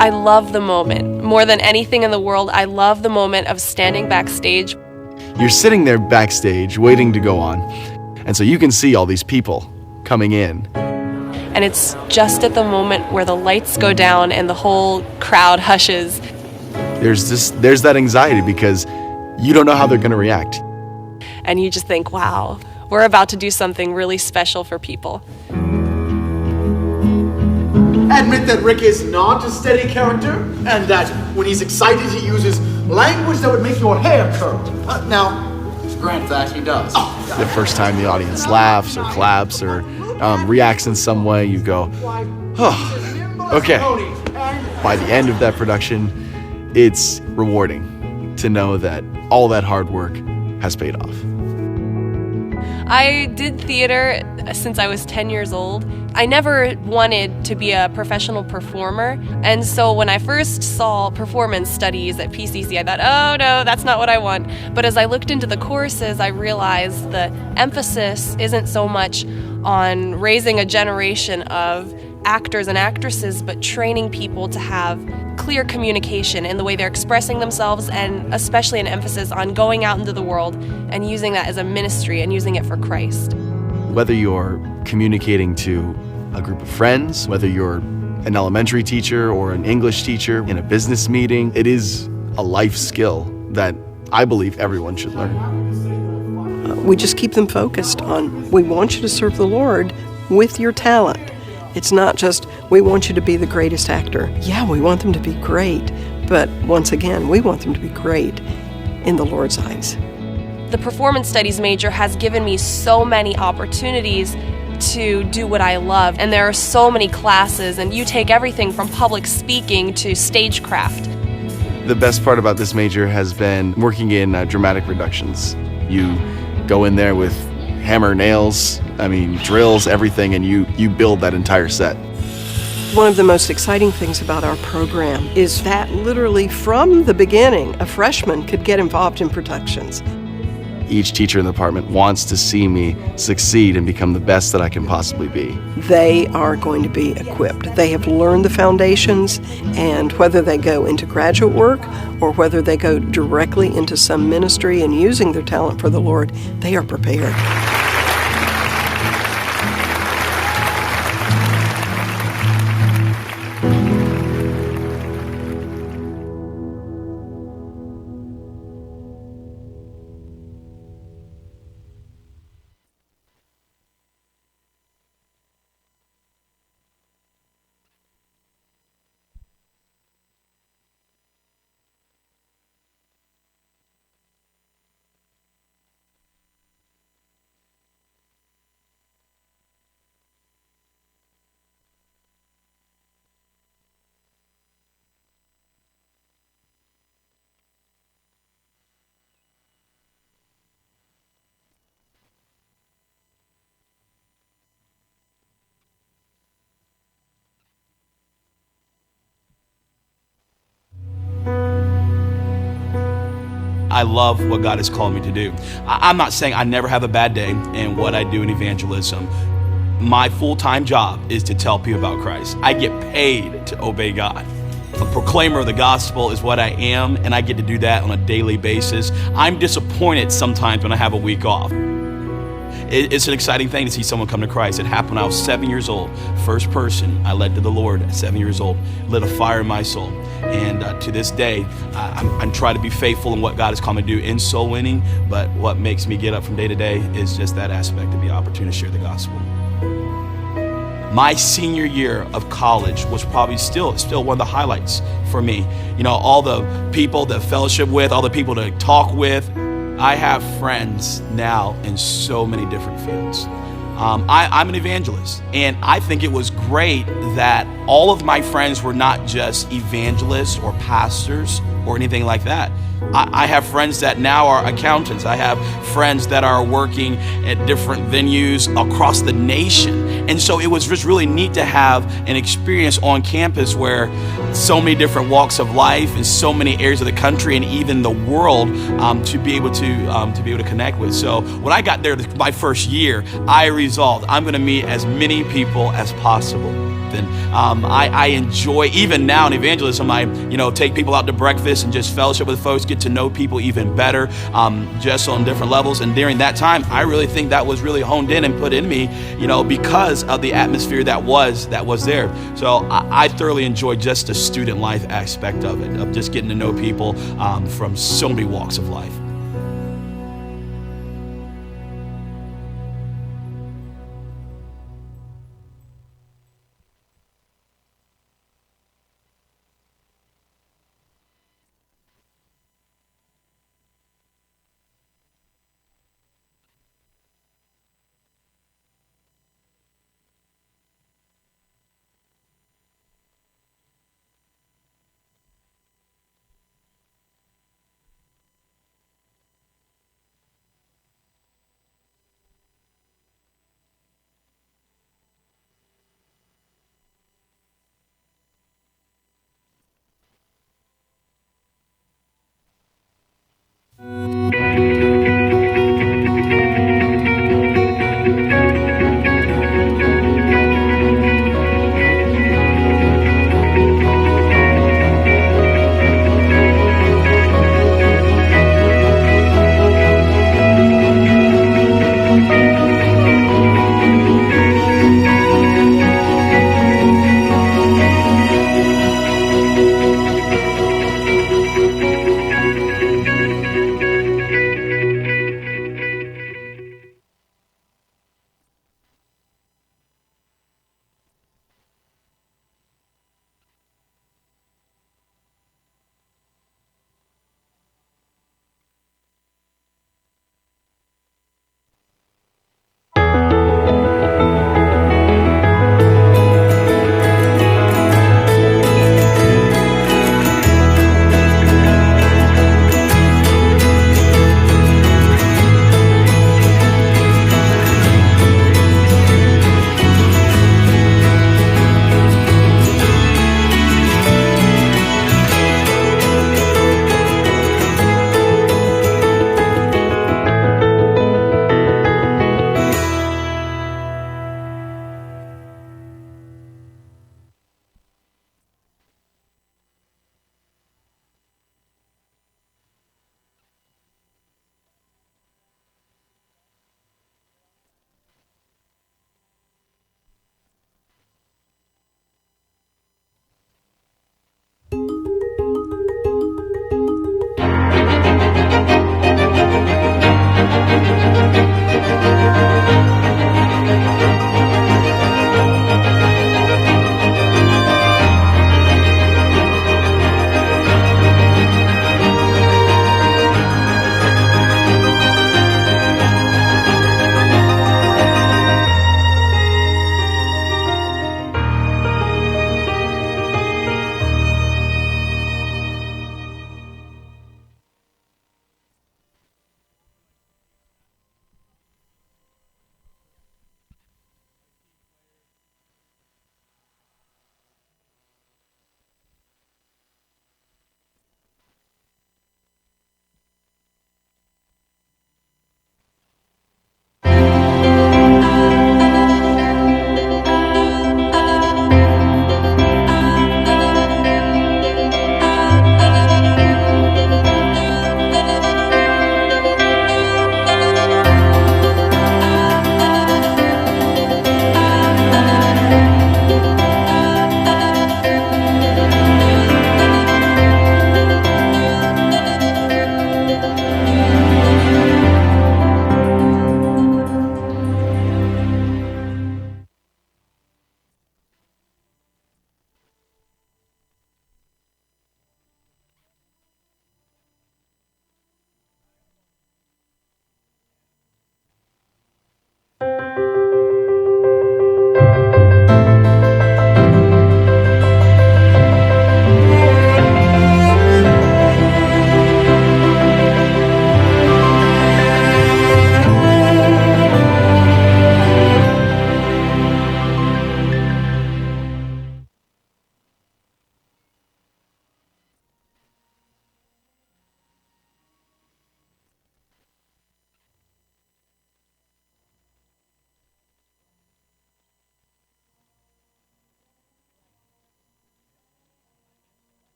I love the moment. More than anything in the world, I love the moment of standing backstage. You're sitting there backstage waiting to go on, and so you can see all these people coming in. And it's just at the moment where the lights go down and the whole crowd hushes. There's that anxiety because you don't know how they're going to react. And you just think, wow, we're about to do something really special for people. Admit that Rick is not a steady character, and that when he's excited he uses language that would make your hair curl. Now, grant that he does. The first time the audience laughs or claps or reacts in some way, you go, oh, okay. By the end of that production, it's rewarding to know that all that hard work has paid off. I did theater since I was 10 years old. I never wanted to be a professional performer, and so when I first saw performance studies at PCC, I thought, oh no, that's not what I want. But as I looked into the courses, I realized the emphasis isn't so much on raising a generation of actors and actresses, but training people to have clear communication in the way they're expressing themselves, and especially an emphasis on going out into the world and using that as a ministry and using it for Christ. Whether you're communicating to a group of friends, whether you're an elementary teacher or an English teacher in a business meeting, it is a life skill that I believe everyone should learn. We just keep them focused on, we want you to serve the Lord with your talent. It's not just, we want you to be the greatest actor. Yeah, we want them to be great, but once again, we want them to be great in the Lord's eyes. The performance studies major has given me so many opportunities to do what I love, and there are so many classes, and you take everything from public speaking to stagecraft. The best part about this major has been working in dramatic productions. You go in there with hammer, nails, drills, everything, and you build that entire set. One of the most exciting things about our program is that literally from the beginning, a freshman could get involved in productions. Each teacher in the department wants to see me succeed and become the best that I can possibly be. They are going to be equipped. They have learned the foundations, and whether they go into graduate work or whether they go directly into some ministry and using their talent for the Lord, they are prepared. I love what God has called me to do. I'm not saying I never have a bad day in what I do in evangelism. My full-time job is to tell people about Christ. I get paid to obey God. A proclaimer of the gospel is what I am, and I get to do that on a daily basis. I'm disappointed sometimes when I have a week off. it's an exciting thing to see someone come to Christ. It happened when I was 7 years old. First person I led to the Lord at 7 years old, lit a fire in my soul. And to this day, I'm trying to be faithful in what God has called me to do in soul winning. But what makes me get up from day to day is just that aspect to be an opportunity to share the gospel. My senior year of college was probably still one of the highlights for me. You know, all the people to fellowship with, all the people to talk with. I have friends now in so many different fields. I'm an evangelist, and I think it was great that all of my friends were not just evangelists or pastors or anything like that. I have friends that now are accountants. I have friends that are working at different venues across the nation. And so it was just really neat to have an experience on campus where so many different walks of life and so many areas of the country and even the world to be able to connect with. So when I got there my first year, I resolved I'm going to meet as many people as possible. And I enjoy, even now in evangelism, I take people out to breakfast and just fellowship with folks, get to know people even better, just on different levels. And during that time, I really think that was really honed in and put in me, because of the atmosphere that was there. So I thoroughly enjoyed just the student life aspect of it, of just getting to know people from so many walks of life.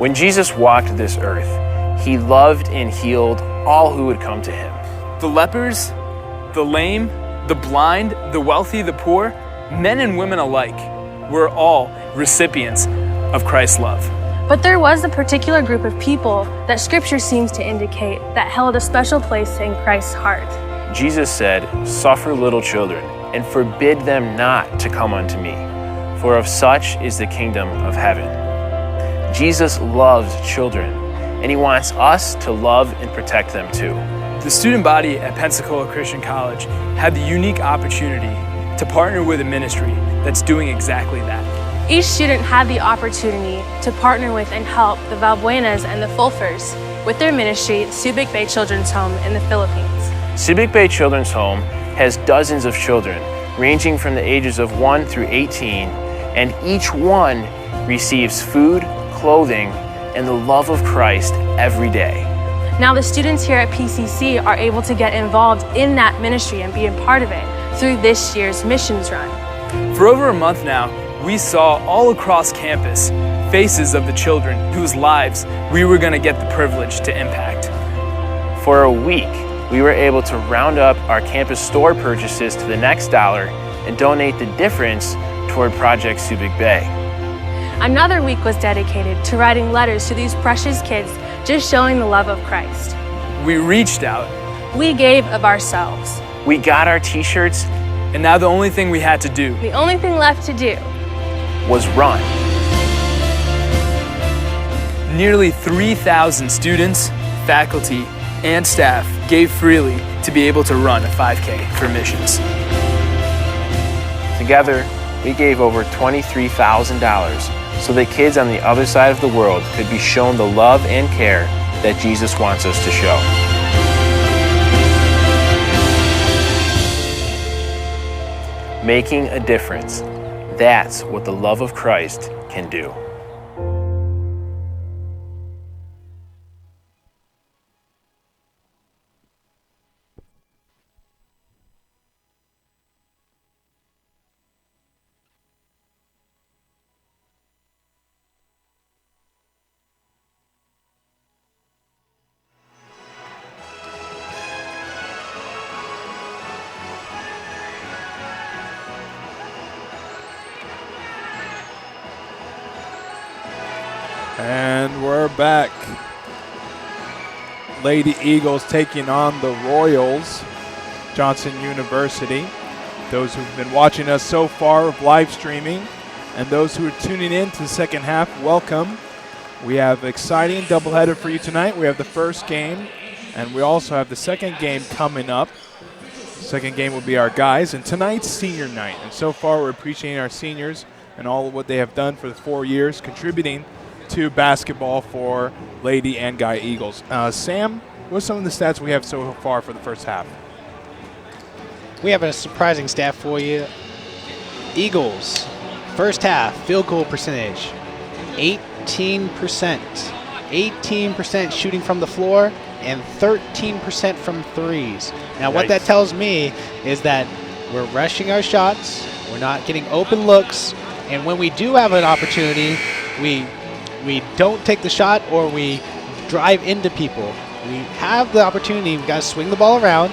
When Jesus walked this earth, he loved and healed all who would come to him. The lepers, the lame, the blind, the wealthy, the poor, men and women alike, were all recipients of Christ's love. But there was a particular group of people that Scripture seems to indicate that held a special place in Christ's heart. Jesus said, "Suffer little children, and forbid them not to come unto me, for of such is the kingdom of heaven." Jesus loves children, and he wants us to love and protect them too. The student body at Pensacola Christian College had the unique opportunity to partner with a ministry that's doing exactly that. Each student had the opportunity to partner with and help the Valbuenas and the Fulfers with their ministry, Subic Bay Children's Home in the Philippines. Subic Bay Children's Home has dozens of children, ranging from the ages of 1 through 18, and each one receives food, clothing, and the love of Christ every day. Now the students here at PCC are able to get involved in that ministry and be a part of it through this year's missions run. For over a month now, we saw all across campus faces of the children whose lives we were going to get the privilege to impact. For a week, we were able to round up our campus store purchases to the next dollar and donate the difference toward Project Subic Bay. Another week was dedicated to writing letters to these precious kids, just showing the love of Christ. We reached out. We gave of ourselves. We got our t-shirts. And now the only thing we had to do, the only thing left to do, was run. Nearly 3,000 students, faculty, and staff gave freely to be able to run a 5K for missions. Together, we gave over $23,000 so that kids on the other side of the world could be shown the love and care that Jesus wants us to show. Making a difference. That's what the love of Christ can do. And we're back. Lady Eagles taking on the Royals, Johnson University. Those who've been watching us so far live streaming and those who are tuning in to the second half, welcome. We have an exciting doubleheader for you tonight. We have the first game, and we also have the second game coming up. Second game will be our guys, and tonight's senior night. And so far, we're appreciating our seniors and all of what they have done for the 4 years, contributing to basketball for Lady and Guy Eagles. Sam, what are some of the stats we have so far for the first half? We have a surprising stat for you. Eagles, first half, field goal percentage, 18%. 18% shooting from the floor and 13% from threes. Now, what that tells me is that we're rushing our shots, we're not getting open looks, and when we do have an opportunity, we don't take the shot or we drive into people. We have the opportunity, we've got to swing the ball around,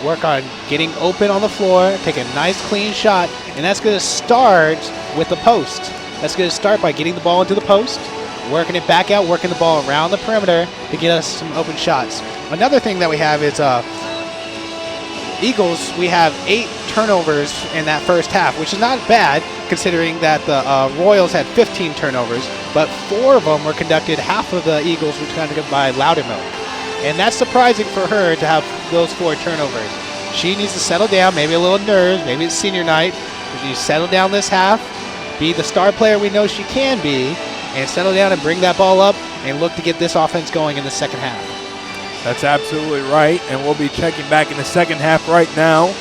work on getting open on the floor, take a nice clean shot, and that's going to start with the post. That's going to start by getting the ball into the post, working it back out, working the ball around the perimeter to get us some open shots. Another thing that we have is Eagles, we have 8 turnovers in that first half, which is not bad considering that the Royals had 15 turnovers, but 4 of them were conducted, half of the Eagles were conducted by Loudermilk. And that's surprising for her to have those 4 turnovers. She needs to settle down, maybe a little nerves, maybe it's senior night. She needs to settle down this half, be the star player we know she can be, and settle down and bring that ball up and look to get this offense going in the second half. That's absolutely right, and we'll be checking back in the second half right now.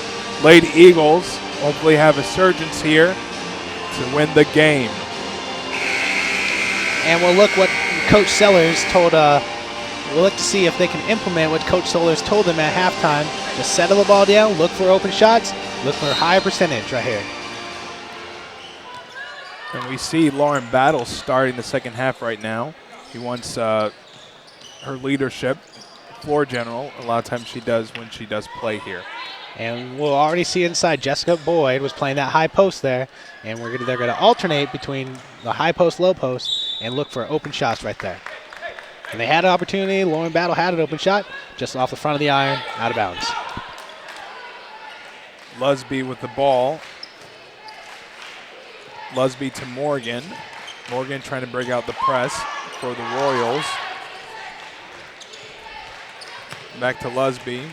Lady Eagles hopefully have a surgence here to win the game. And we'll look what Coach Sellers told, we'll look to see if they can implement what Coach Sellers told them at halftime. Just settle the ball down, look for open shots, look for a high percentage right here. And we see Lauren Battle starting the second half right now. He wants her leadership, floor general. A lot of times she does when she does play here. And we'll already see inside Jessica Boyd was playing that high post there. And they're going to alternate between the high post, low post, and look for open shots right there. And they had an opportunity. Lauren Battle had an open shot just off the front of the iron, out of bounds. Lusby with the ball. Lusby to Morgan. Morgan trying to break out the press for the Royals. Back to Lusby.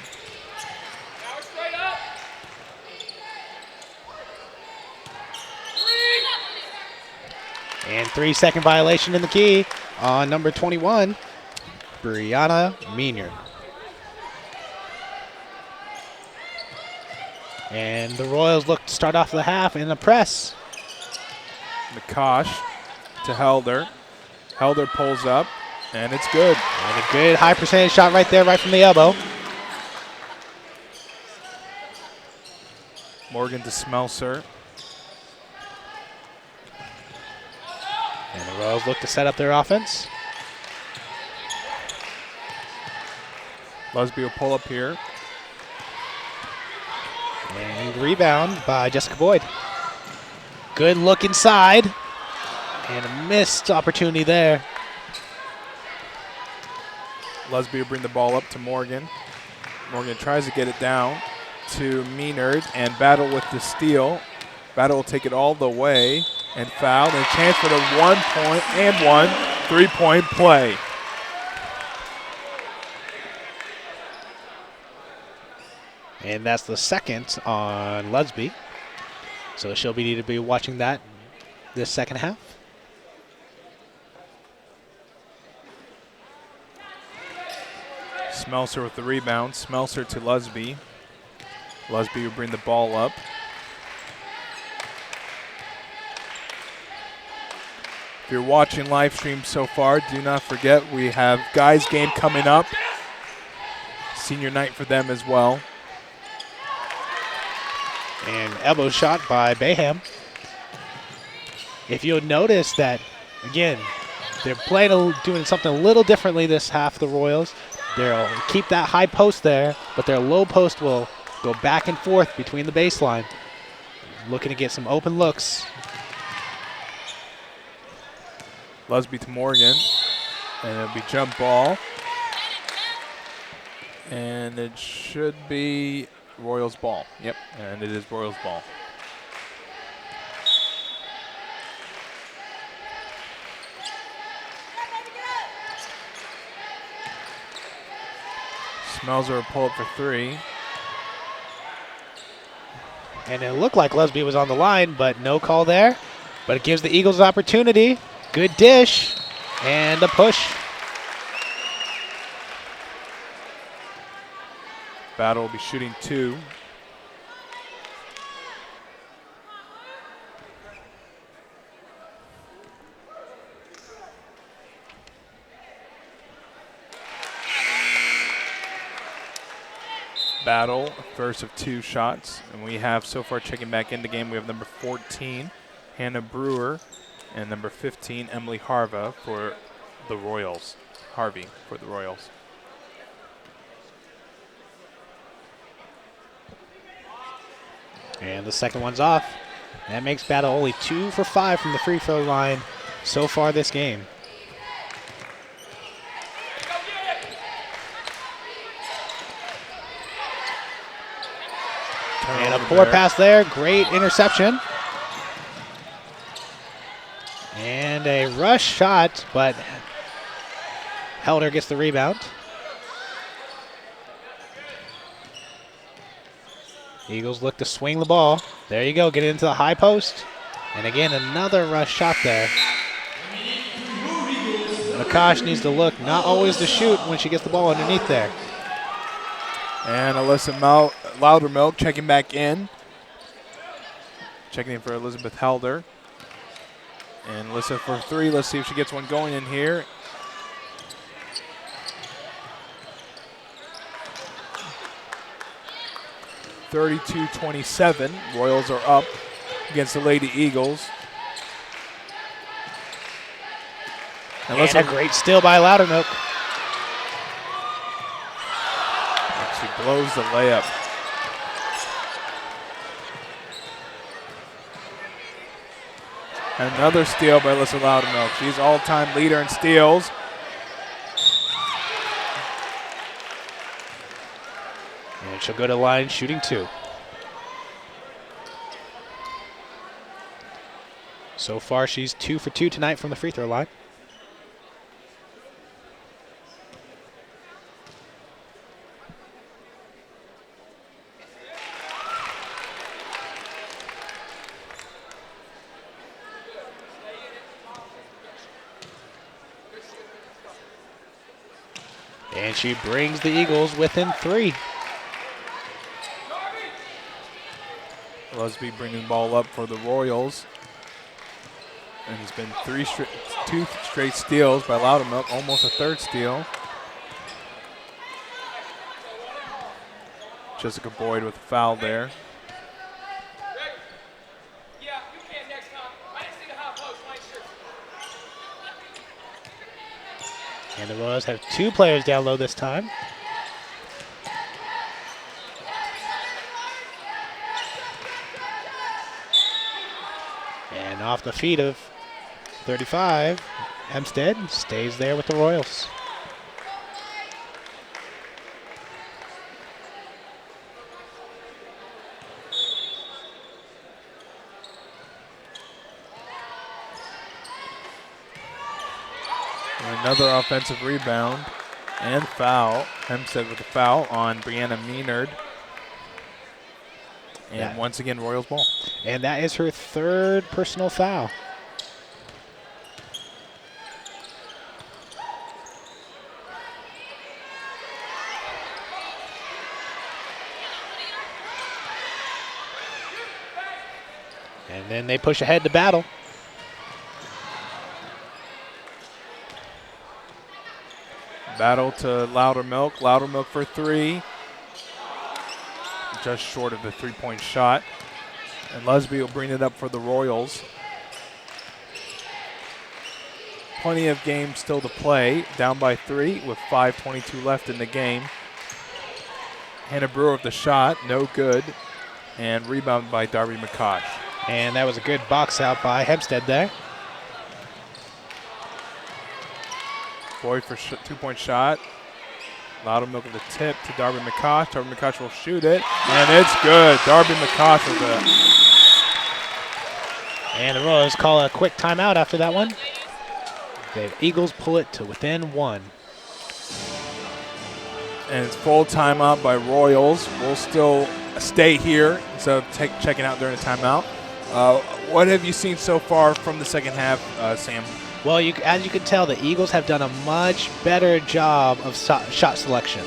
And 3-second violation in the key on number 21, Brianna Meanier. And the Royals look to start off the half in the press. McCosh to Helder. Helder pulls up, and it's good. And a good high percentage shot right there, right from the elbow. Morgan to Smelser. And the Royals look to set up their offense. Lusby will pull up here. And rebound by Jessica Boyd. Good look inside. And a missed opportunity there. Lusby will bring the ball up to Morgan. Morgan tries to get it down to Meanard and Battle with the steal. Battle will take it all the way and foul. And a chance for the 1 point and 1 3-point play. And that's the second on Lusby. So she'll need to be watching that this second half. Smelser with the rebound. Smelser to Lusby. Lusby will bring the ball up. If you're watching live stream so far, do not forget we have guys game coming up. Senior night for them as well. And elbow shot by Bayham. If you'll notice that, again, they're doing something a little differently this half, the Royals. They'll keep that high post there, but their low post will go back and forth between the baseline. Looking to get some open looks. Lusby to Morgan. And it'll be jump ball. And it should be Royals ball. Yep, and it is Royals ball. Smelser will pull up for three. And it looked like Lusby was on the line, but no call there. But it gives the Eagles opportunity. Good dish and a push. Battle will be shooting two. Battle, first of two shots. And we have so far checking back in the game, we have number 14, Hannah Brewer, and number 15, Emily Harva for the Royals. Harvey for the Royals. And the second one's off. That makes Battle only 2 for 5 from the free throw line so far this game. And a poor pass there. Great interception. And a rush shot, but Helder gets the rebound. Eagles look to swing the ball. There you go, get it into the high post. And again, another rush shot there. McCosh needs to look, not always to shoot when she gets the ball underneath there. And Alyssa Loudermilk checking back in. Checking in for Elizabeth Helder. And Alyssa for three. Let's see if she gets one going in here. (32-27). Royals are up against the Lady Eagles. And a great steal by Loudermilk. She blows the layup. Another steal by Alyssa Loudermilk. She's all-time leader in steals. And she'll go to the line shooting 2. So far, she's 2 for 2 tonight from the free throw line. And she brings the Eagles within 3. Lusby bringing the ball up for the Royals. And it's been 2 straight steals by Loudermilk, almost a third steal. Jessica Boyd with a foul there. And the Royals have 2 players down low this time. And off the feet of 35, Hempstead stays there with the Royals. Another offensive rebound and foul. Hempstead with a foul on Brianna Maynard. And once again, Royals ball. And that is her 3rd personal foul. And then they push ahead to battle. Battle to Loudermilk. Loudermilk for 3. Just short of the 3-point shot. And Lusby will bring it up for the Royals. Plenty of games still to play. Down by 3 with 5:22 left in the game. Hannah Brewer with the shot. No good. And rebound by Darby McCosh. And that was a good box out by Hempstead there. Boyd for 2-point shot. Loudermilk with a tip to Darby McCosh. Darby McCosh will shoot it, and it's good. Darby McCosh with it. And the Royals call a quick timeout after that one. The Eagles pull it to within 1. And it's full timeout by Royals. We'll still stay here instead of checking out during the timeout. What have you seen so far from the second half, Sam? Well, as you can tell, the Eagles have done a much better job of shot selection.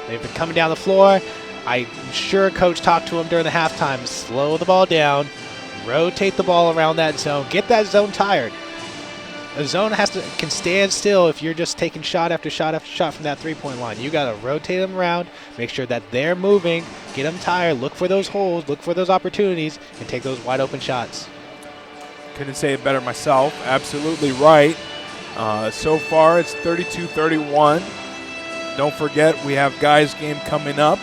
They've been coming down the floor. I'm sure Coach talked to them during the halftime. Slow the ball down, rotate the ball around that zone, get that zone tired. A zone can stand still if you're just taking shot after shot after shot from that 3-point line. You got to rotate them around, make sure that they're moving, get them tired, look for those holes, look for those opportunities, and take those wide open shots. Couldn't say it better myself. Absolutely right. So far, it's 32-31. Don't forget, we have Guys game coming up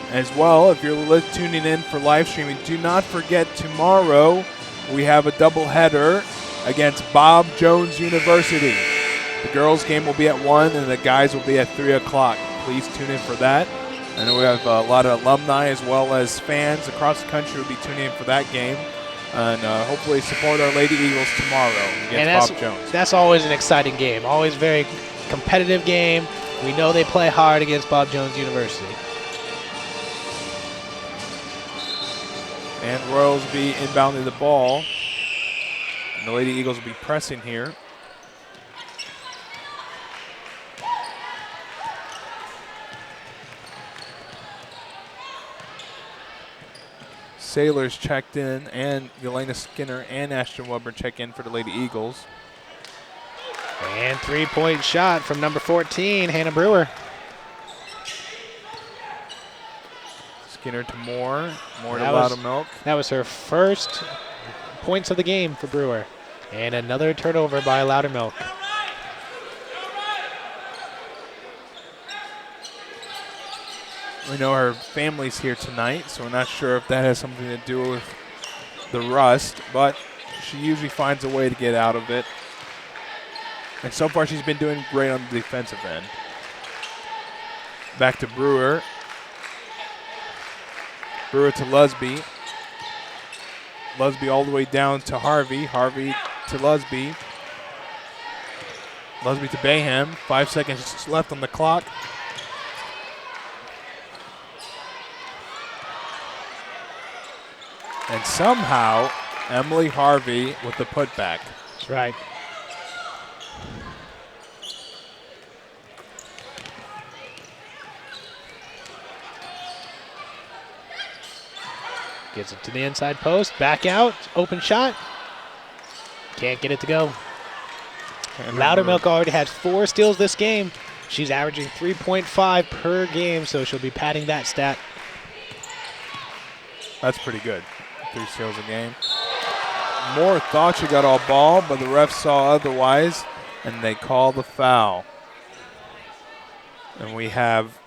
as well. If you're tuning in for live streaming, do not forget tomorrow we have a doubleheader against Bob Jones University. The girls game will be at 1 and the guys will be at 3 o'clock. Please tune in for that. I know we have a lot of alumni as well as fans across the country will be tuning in for that game. And hopefully support our Lady Eagles tomorrow against Bob Jones. That's always an exciting game. Always very competitive game. We know they play hard against Bob Jones University. And Royals will be inbounding the ball. And the Lady Eagles will be pressing here. Sailors checked in, and Elena Skinner and Ashton Weber check in for the Lady Eagles. And 3-point shot from number 14, Hannah Brewer. Skinner to Moore. Moore to Loudermilk. That was her first points of the game for Brewer. And another turnover by Loudermilk. We know her family's here tonight, so we're not sure if that has something to do with the rust, but she usually finds a way to get out of it. And so far, she's been doing great on the defensive end. Back to Brewer. Brewer to Lusby. Lusby all the way down to Harvey. Harvey to Lusby. Lusby to Bayham. 5 seconds left on the clock. And somehow, Emily Harvey with the putback. That's right. Gets it to the inside post, back out, open shot. Can't get it to go. Loudermilk already had 4 steals this game. She's averaging 3.5 per game, so she'll be padding that stat. That's pretty good. 3 steals a game. Moore thought she got all ball, but the ref saw otherwise, and they call the foul. And we have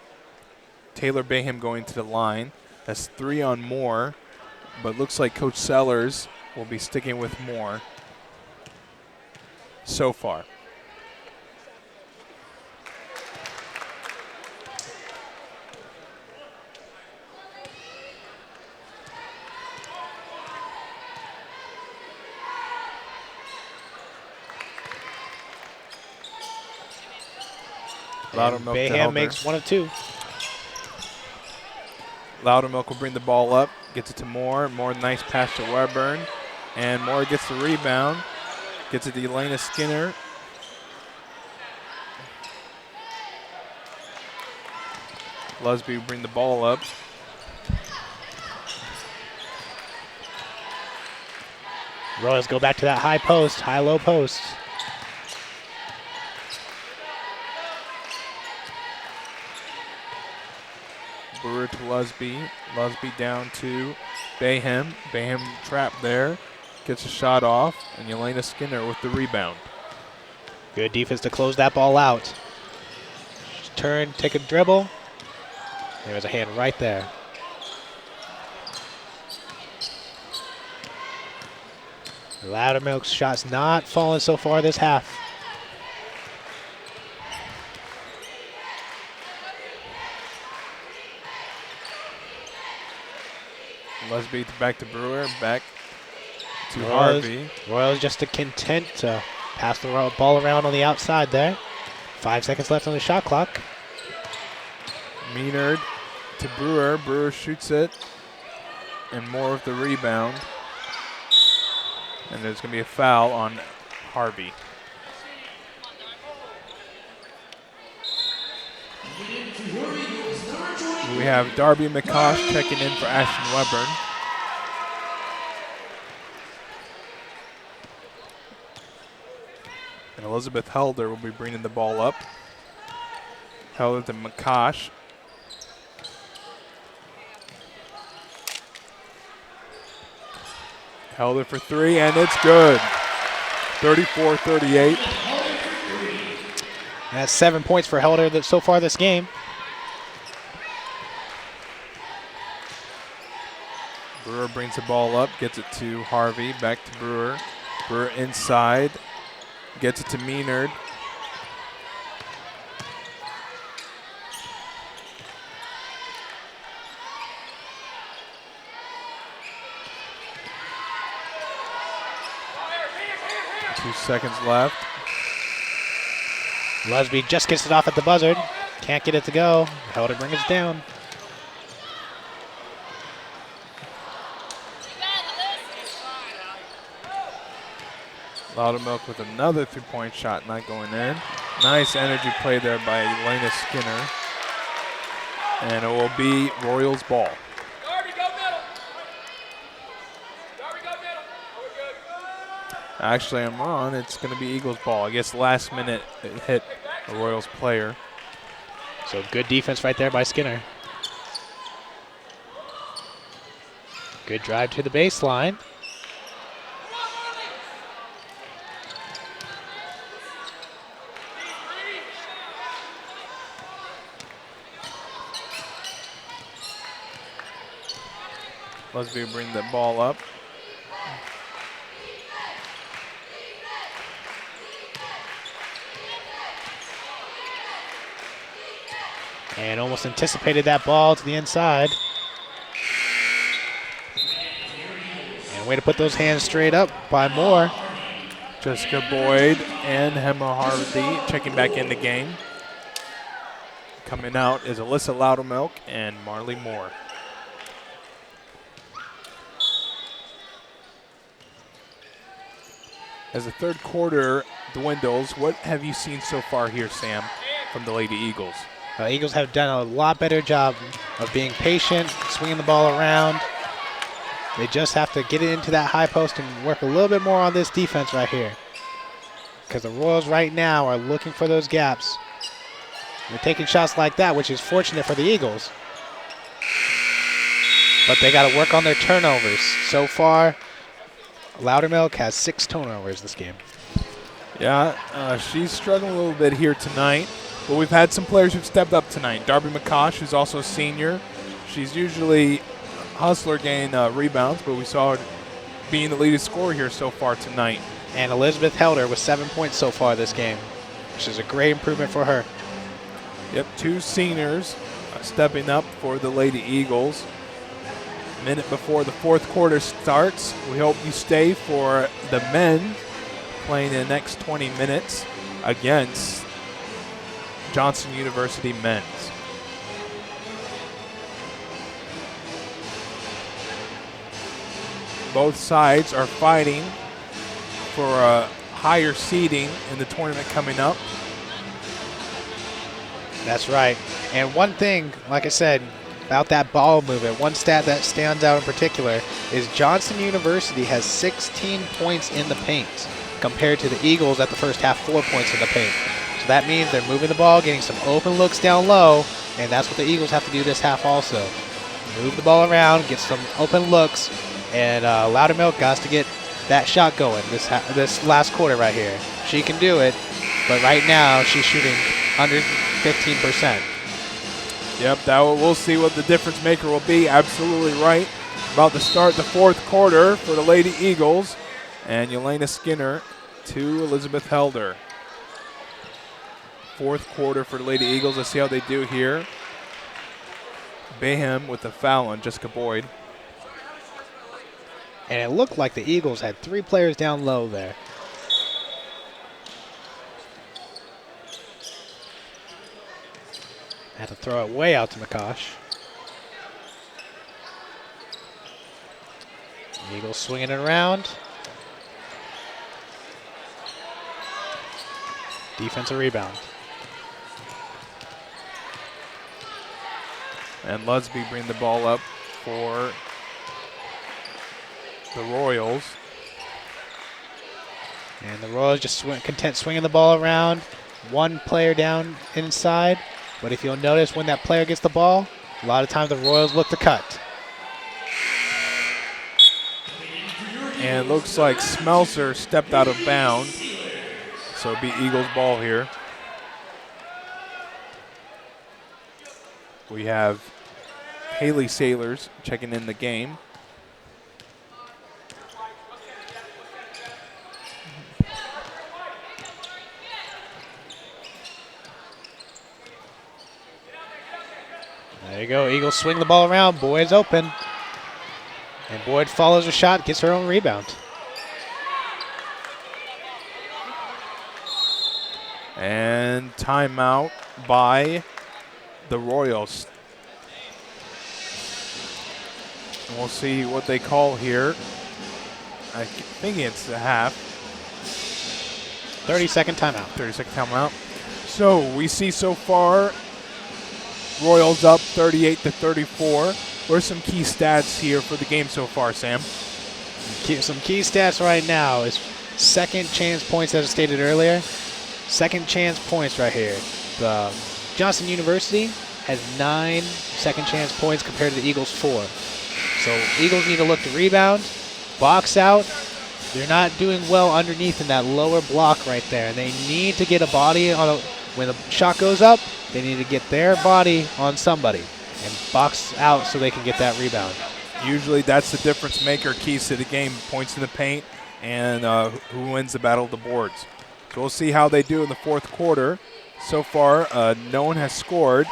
Taylor Bayham going to the line. That's 3 on Moore, but looks like Coach Sellers will be sticking with Moore so far. Loudermilk Bayham makes 1 of 2. Loudermilk will bring the ball up, gets it to Moore. Moore, nice pass to Webburn. And Moore gets the rebound, gets it to Elena Skinner. Lusby will bring the ball up. Royals go back to that high post, high-low post. Brewer to Lusby. Lusby down to Bayham. Bayham trapped there. Gets a shot off. And Yelena Skinner with the rebound. Good defense to close that ball out. Turn, take a dribble. There's a hand right there. Loudermilk's shot's not falling so far this half. Lusby back to Brewer, back to Harvey. Royals just content to pass the ball around on the outside there. 5 seconds left on the shot clock. Maynard to Brewer. Brewer shoots it. And more of the rebound. And there's going to be a foul on Harvey. We have Darby McCosh checking in for Ashton Webburn. And Elizabeth Helder will be bringing the ball up. Helder to McCosh. Helder for 3, and it's good. 34-38. That's 7 points for Helder so far this game. Brewer brings the ball up, gets it to Harvey, back to Brewer. Brewer inside, gets it to Maynard. Two seconds left. Lusby just gets it off at the buzzer. Can't get it to go. Helder brings it down. Loudermilk with another 3-point shot not going in. Nice energy play there by Elena Skinner. And it will be Royals ball. Darby, go middle. Darby, go middle. We're good. Actually, I'm wrong. It's going to be Eagles ball. I guess last minute it hit a Royals player. So good defense right there by Skinner. Good drive to the baseline. Lesby will bring the ball up. And almost anticipated that ball to the inside. And way to put those hands straight up by Moore. Jessica Boyd and Emma Hardy checking back in the game. Coming out is Alyssa Loudermilk and Marley Moore. As the third quarter dwindles, what have you seen so far here, Sam, from the Lady Eagles? Eagles have done a lot better job of being patient, swinging the ball around. They just have to get it into that high post and work a little bit more on this defense right here. Because the Royals right now are looking for those gaps. They're taking shots like that, which is fortunate for the Eagles. But they got to work on their turnovers. So far, Loudermilk has 6 turnovers this game. Yeah, she's struggling a little bit here tonight. But we've had some players who've stepped up tonight. Darby McCosh, who's also a senior. She's usually hustler getting rebounds, but we saw her being the leading scorer here so far tonight. And Elizabeth Helder with 7 points so far this game, which is a great improvement for her. Yep, 2 seniors stepping up for the Lady Eagles. A minute before the fourth quarter starts. We hope you stay for the men playing in the next 20 minutes against Johnson University men's. Both sides are fighting for a higher seeding in the tournament coming up. That's right. And one thing, like I said, about that ball movement, one stat that stands out in particular is Johnson University has 16 points in the paint compared to the Eagles at the first half, 4 points in the paint. So that means they're moving the ball, getting some open looks down low, and that's what the Eagles have to do this half also. Move the ball around, get some open looks, and Loudermilk got to get that shot going this last quarter right here. She can do it, but right now she's shooting under 15%. Yep, we'll see what the difference maker will be. Absolutely right. About to start the fourth quarter for the Lady Eagles. And Yelena Skinner to Elizabeth Helder. Fourth quarter for the Lady Eagles. Let's see how they do here. Bayham with the foul on Jessica Boyd. And it looked like the Eagles had 3 players down low there. Had to throw it way out to McCosh. Eagles swinging it around. Defensive rebound. And Lusby bring the ball up for the Royals. And the Royals just content swinging the ball around. 1 player down inside. But if you'll notice, when that player gets the ball, a lot of times the Royals look to cut. And it looks like Smelser stepped out of bounds. So it'll be Eagles ball here. We have Haley Sailors checking in the game. There you go. Eagles swing the ball around. Boyd's open. And Boyd follows her shot, gets her own rebound. And timeout by the Royals. And we'll see what they call here. I think it's a half. 30-second timeout. 30-second timeout. So we see so far Royals up 38-34. What are some key stats here for the game so far, Sam? Some key stats right now is second chance points, as I stated earlier. Second chance points right here. The Johnson University has 9 second chance points compared to the Eagles 4. So Eagles need to look to rebound, box out. They're not doing well underneath in that lower block right there. And they need to get a body on when the shot goes up, they need to get their body on somebody and box out so they can get that rebound. Usually that's the difference maker, keys to the game, points in the paint, and who wins the battle of the boards. So we'll see how they do in the fourth quarter. So far, no one has scored.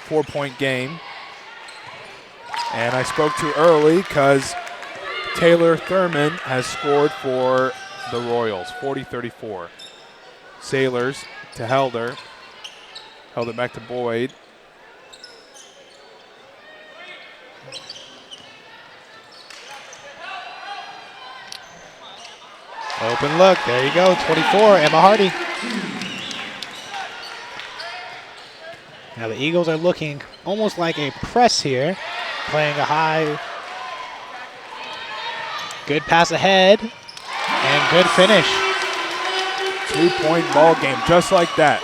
4-point game. And I spoke too early because Taylor Thurman has scored for the Royals, 40-34. Sailors to Helder. Helder back to Boyd. Open look. There you go. 24, Emma Hardy. Now the Eagles are looking almost like a press here, playing a high. Good pass ahead and good finish. 2-point ball game, just like that.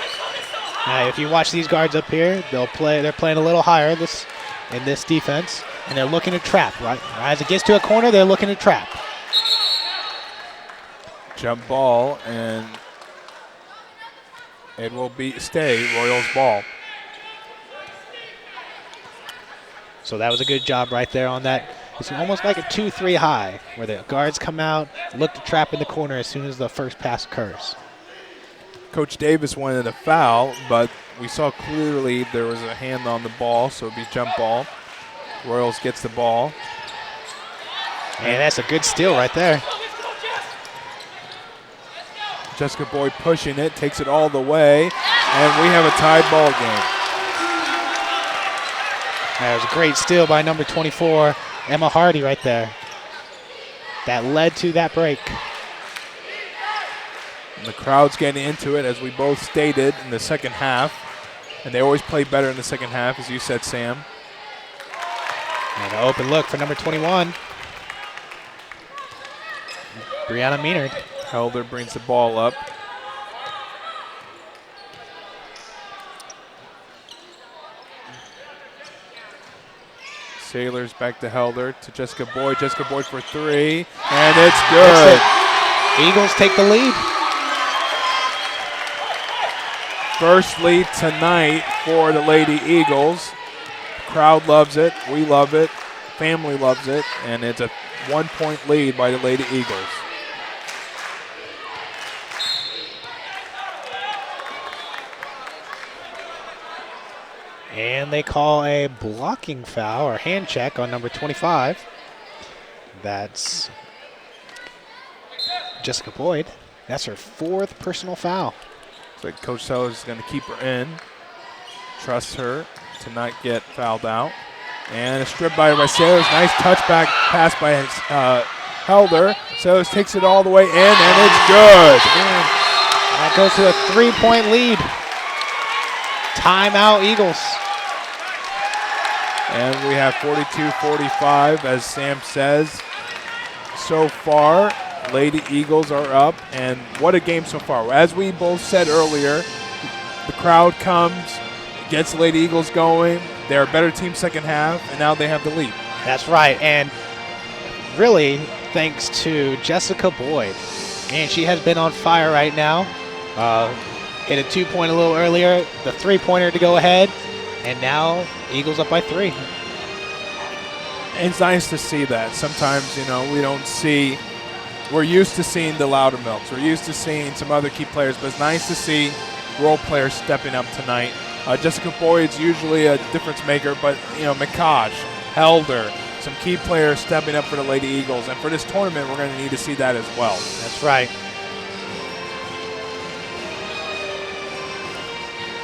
Now, if you watch these guards up here, they're playing a little higher in this defense, and they're looking to trap. Right as it gets to a corner, they're looking to trap. Jump ball, and it will stay Royals ball. So that was a good job right there on that. It's almost like a 2-3 high, where the guards come out, look to trap in the corner as soon as the first pass occurs. Coach Davis wanted a foul, but we saw clearly there was a hand on the ball, so it'd be jump ball. Royals gets the ball. And that's a good steal right there. Jessica Boyd pushing it, takes it all the way, and we have a tied ball game. That was a great steal by number 24, Emma Hardy right there. That led to that break. And the crowd's getting into it, as we both stated, in the second half. And they always play better in the second half, as you said, Sam. And an open look for number 21. Brianna Meanard. Helder brings the ball up. Sailors back to Helder, to Jessica Boyd. Jessica Boyd for three, and it's good. Eagles take the lead. First lead tonight for the Lady Eagles. Crowd loves it. We love it. Family loves it. And it's a 1-point lead by the Lady Eagles. And they call a blocking foul or hand check on number 25. That's Jessica Boyd. That's her 4th personal foul. So Coach Sellers is going to keep her in. Trusts her to not get fouled out. And a strip by Sailors. Nice touchback pass by Helder. Sellers takes it all the way in, and it's good. And that goes to a 3-point lead. Timeout, Eagles. And we have 42-45, as Sam says. So far, Lady Eagles are up, and what a game so far. As we both said earlier, the crowd comes, gets Lady Eagles going. They're a better team second half, and now they have the lead. That's right, and really thanks to Jessica Boyd. Man, she has been on fire right now. Hit a 2-point a little earlier, the 3-pointer to go ahead, and now Eagles up by 3. It's nice to see that. Sometimes, we don't see, we're used to seeing the Loudermilks. We're used to seeing some other key players, but it's nice to see role players stepping up tonight. Jessica Boyd's usually a difference maker, but, Makash, Helder, some key players stepping up for the Lady Eagles. And for this tournament, we're going to need to see that as well. That's right.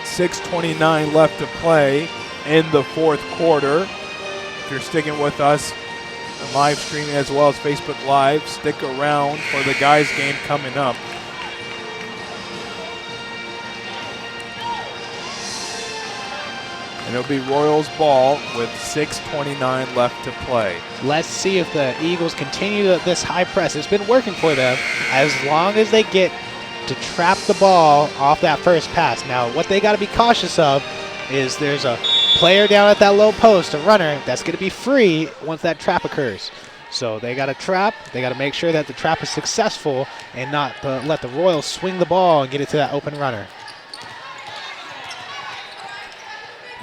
6:29 left to play in the fourth quarter. If you're sticking with us, live streaming as well as Facebook Live, stick around for the guys' game coming up. And it'll be Royals ball with 6:29 left to play. Let's see if the Eagles continue this high press. It's been working for them as long as they get to trap the ball off that first pass. Now, what they got to be cautious of is there's a player down at that low post, a runner, that's going to be free once that trap occurs. So they got to trap. They got to make sure that the trap is successful and not let the Royals swing the ball and get it to that open runner.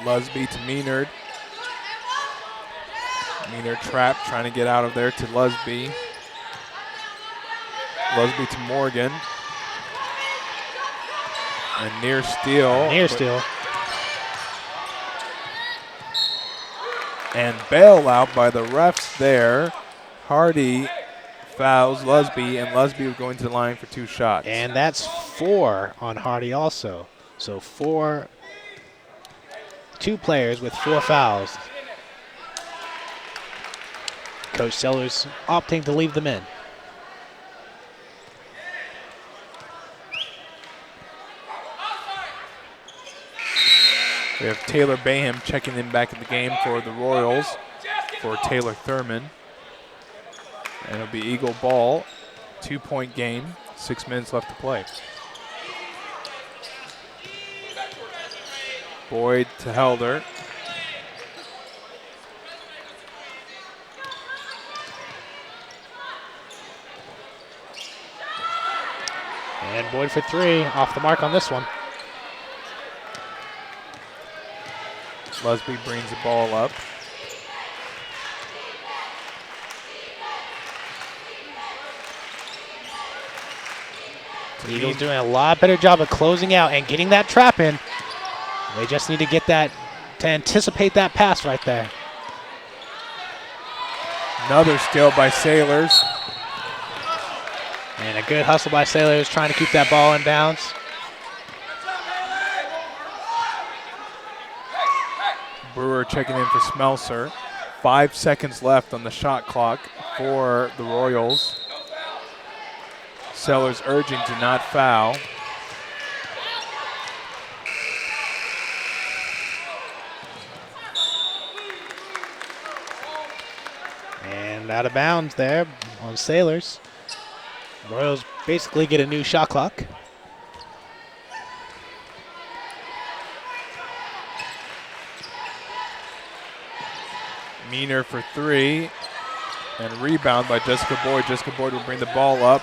Lusby to Meanard. Meaner trapped, trying to get out of there to Lusby. Lusby to Morgan. And near steal. Near steal. And bailout by the refs there. Hardy fouls Lusby, and Lusby was going to the line for 2 shots. And that's 4 on Hardy also. So 2 players with 4 fouls. Coach Sellers opting to leave them in. We have Taylor Bayham checking in back in the game for the Royals for Taylor Thurman. And it'll be Eagle ball, 2-point game, 6 minutes left to play. Boyd to Helder. And Boyd for 3, off the mark on this one. Lusby brings the ball up. The Eagles doing a lot better job of closing out and getting that trap in. They just need to get that, to anticipate that pass right there. Another steal by Sailors. And a good hustle by Sailors trying to keep that ball in bounds. Brewer checking in for Smelser. 5 seconds left on the shot clock for the Royals. Sellers urging to not foul. And out of bounds there on Sailors. Royals basically get a new shot clock. Meaner for 3. And rebound by Jessica Boyd. Jessica Boyd will bring the ball up.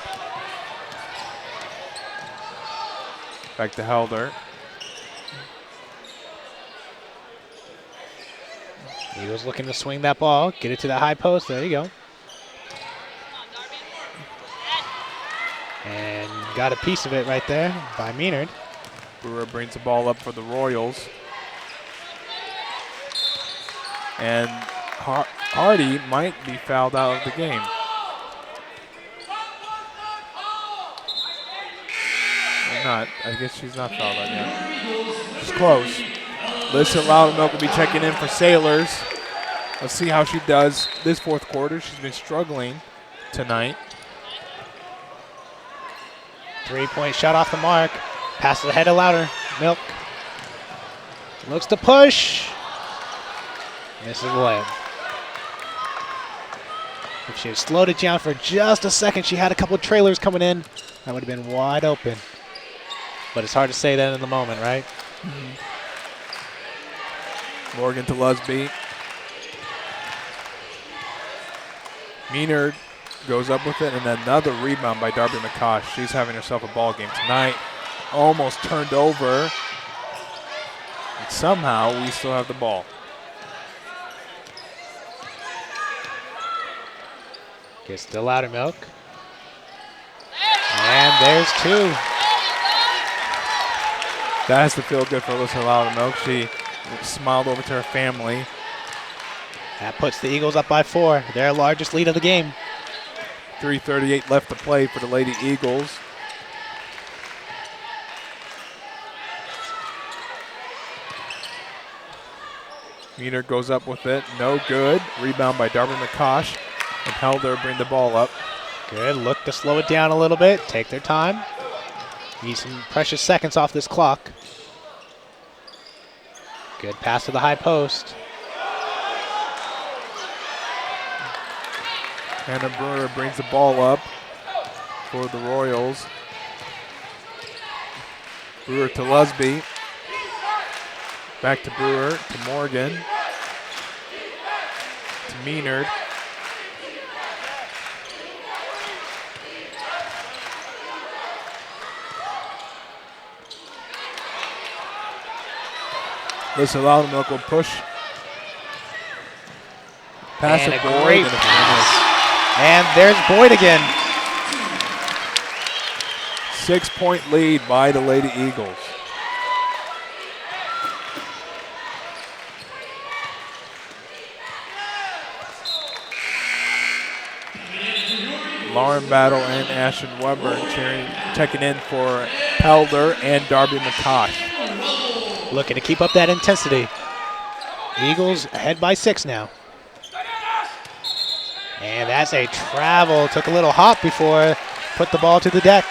Back to Helder. Eagles looking to swing that ball, get it to the high post. There you go. And got a piece of it right there by Meanard. Brewer brings the ball up for the Royals. And Hardy might be fouled out of the game. Or not. I guess she's not fouled out yet. She's close. Alyssa Loudermilk will be checking in for Sailors. Let's see how she does this 4th quarter. She's been struggling tonight. 3-point shot off the mark. Passes ahead of Loudermilk. Looks to push. Misses the layup. If she had slowed it down for just a second, she had a couple of trailers coming in. That would have been wide open. But it's hard to say that in the moment, right? Morgan to Lusby. Meanard goes up with it, and another rebound by Darby McCosh. She's having herself a ball game tonight. Almost turned over. And somehow we still have the ball. Gets to Loudermilk. And there's 2. That has to feel good for Alyssa Loudermilk. She smiled over to her family. That puts the Eagles up by 4. Their largest lead of the game. 3:38 left to play for the Lady Eagles. Meaner goes up with it. No good. Rebound by Darby McCosh. And Helder bring the ball up. Good. Look to slow it down a little bit. Take their time. Need some precious seconds off this clock. Good pass to the high post. Hannah Brewer brings the ball up for the Royals. Brewer to Lusby. Back to Brewer, to Morgan. To Meanard. Alyssa Loudermilk will push. Pass and to a Boyd great and a pass. And there's Boyd again. 6-point lead by the Lady Eagles. Lauren Battle and Ashton Weber checking in for Pelder and Darby McCosh. Looking to keep up that intensity. Eagles ahead by 6 now. And that's a travel. Took a little hop before put the ball to the deck.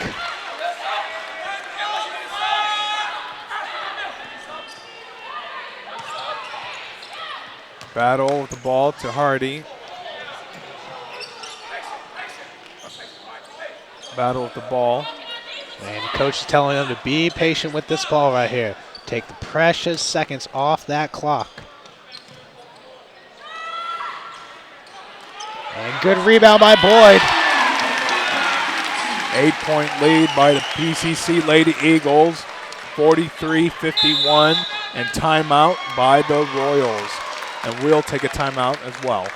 Battle with the ball to Hardy. Battle with the ball. And coach is telling them to be patient with this ball right here. Take the precious seconds off that clock. And good rebound by Boyd. 8-point lead by the PCC Lady Eagles, 43-51, and timeout by the Royals. And we'll take a timeout as well.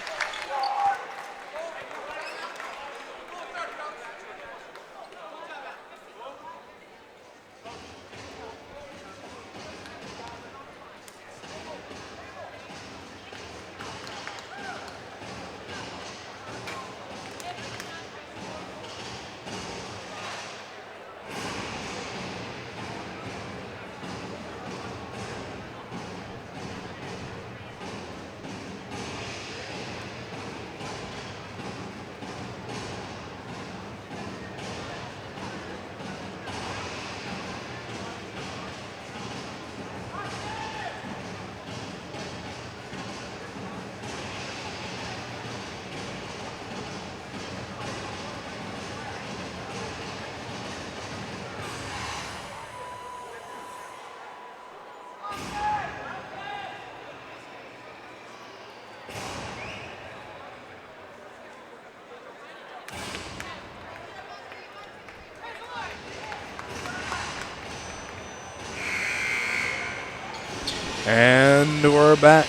And we're back.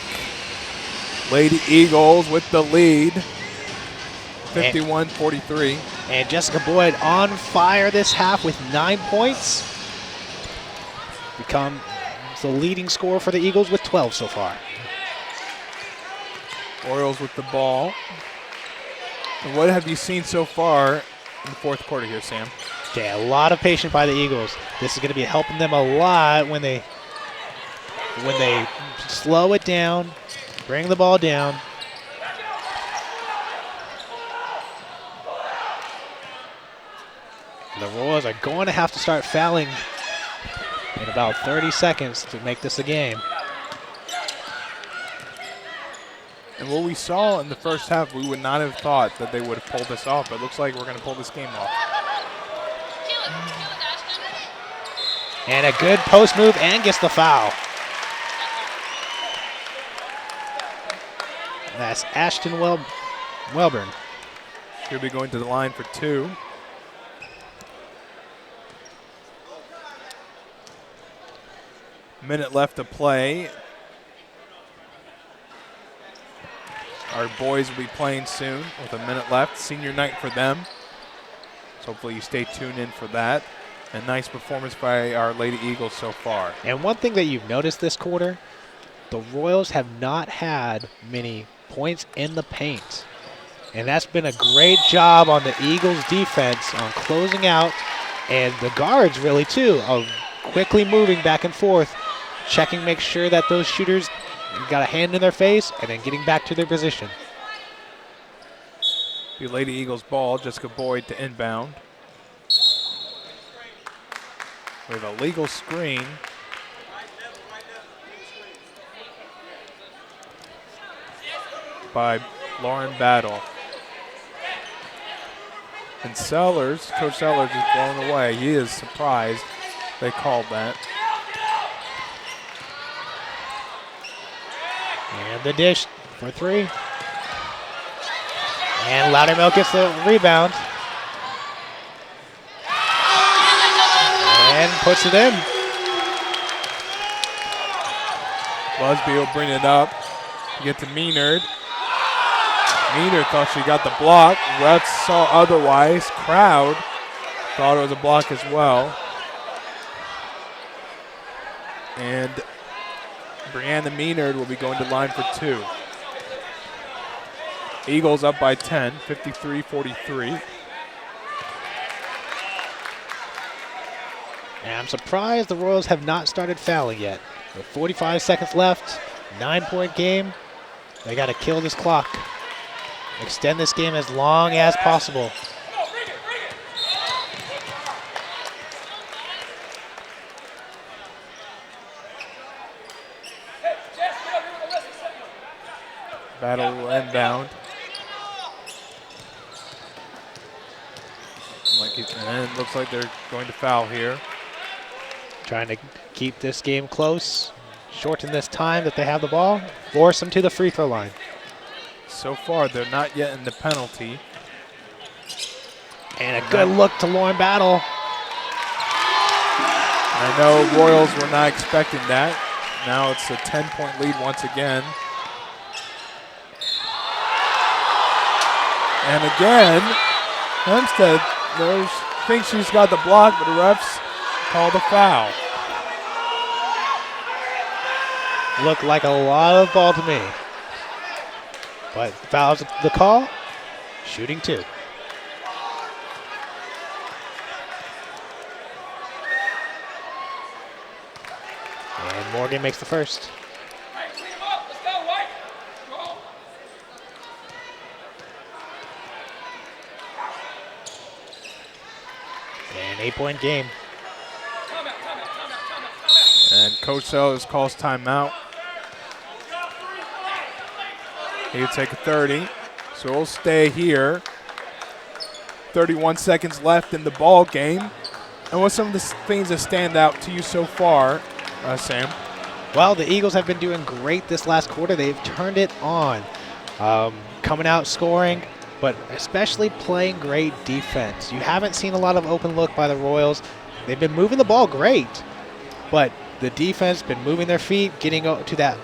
Lady Eagles with the lead, 51-43. And Jessica Boyd on fire this half with 9 points. Becomes the leading scorer for the Eagles with 12 so far. Orioles with the ball. And what have you seen so far in the fourth quarter here, Sam? Okay, a lot of patience by the Eagles. This is going to be helping them a lot when they slow it down, bring the ball down. The Royals are going to have to start fouling in about 30 seconds to make this a game. And what we saw in the first half, we would not have thought that they would have pulled this off, but it looks like we're going to pull this game off. And a good post move and gets the foul. That's Ashton Welburn. He'll be going to the line for 2. Minute left to play. Our boys will be playing soon with a minute left. Senior night for them. So hopefully you stay tuned in for that. A nice performance by our Lady Eagles so far. And one thing that you've noticed this quarter, the Royals have not had many points in the paint. And that's been a great job on the Eagles defense on closing out, and the guards really too, of quickly moving back and forth, checking, make sure that those shooters got a hand in their face and then getting back to their position. The Lady Eagles ball, Jessica Boyd to inbound. We have a legal screen. By Lauren Battle. And Sellers, Coach Sellers is blown away. He is surprised they called that. And the dish for 3. And Loudermilk gets the rebound. And puts it in. Busby will bring it up to get to Maynard. Meaner thought she got the block. Refs saw otherwise. Crowd thought it was a block as well. And Brianna Meanard will be going to line for 2. Eagles up by 10, 53-43. And I'm surprised the Royals have not started fouling yet. With 45 seconds left, 9-point game. They got to kill this clock. Extend this game as long as possible. Battle inbound. And it looks like they're going to foul here. Trying to keep this game close, shorten this time that they have the ball, force them to the free throw line. So far, they're not yet in the penalty. And a good look to Lauren Battle. I know Royals were not expecting that. Now it's a 10-point lead once again. And again, Hempstead thinks she's got the block, but the refs call the foul. Looked like a lot of ball to me. But fouls the call, shooting 2. And Morgan makes the first. An 8-point game. And Coach Sellers calls timeout. He'll take a 30, so we'll stay here. 31 seconds left in the ball game. And what's some of the things that stand out to you so far, Sam? Well, the Eagles have been doing great this last quarter. They've turned it on, coming out scoring, but especially playing great defense. You haven't seen a lot of open look by the Royals. They've been moving the ball great, but the defense been moving their feet, getting to that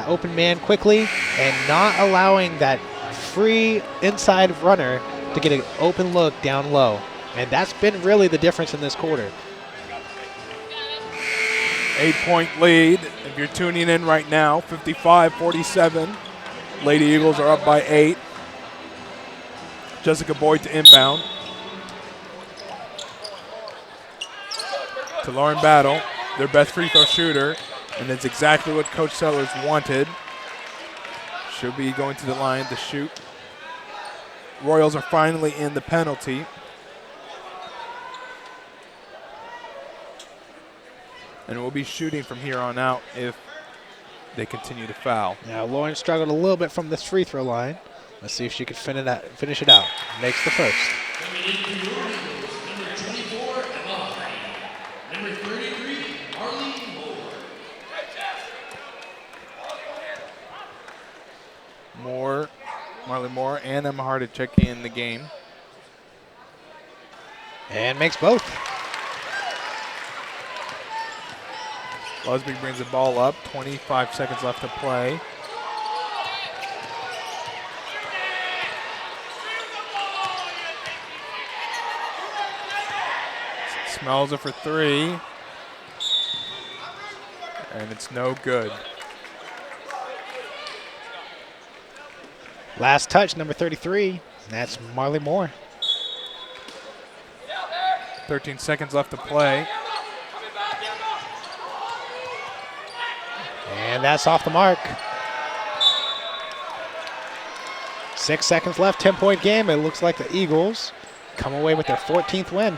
open man quickly, and not allowing that free inside runner to get an open look down low. And that's been really the difference in this quarter. 8-point lead. If you're tuning in right now, 55-47. Lady Eagles are up by 8. Jessica Boyd to inbound. To Lauren Battle, their best free throw shooter. And that's exactly what Coach Sellers wanted. She'll be going to the line to shoot. Royals are finally in the penalty. And we'll be shooting from here on out if they continue to foul. Now Lauren struggled a little bit from this free throw line. Let's see if she could finish it out. Makes the first. Number 24, Emma. Number 33, Marley Moore. Marley Moore and Emma Hart checking in the game. And makes both. Busby brings the ball up. 25 seconds left to play. Smells it for 3. And it's no good. Last touch, number 33. That's Marley Moore. 13 seconds left to play. And that's off the mark. 6 seconds left, 10-point game. It looks like the Eagles come away with their 14th win.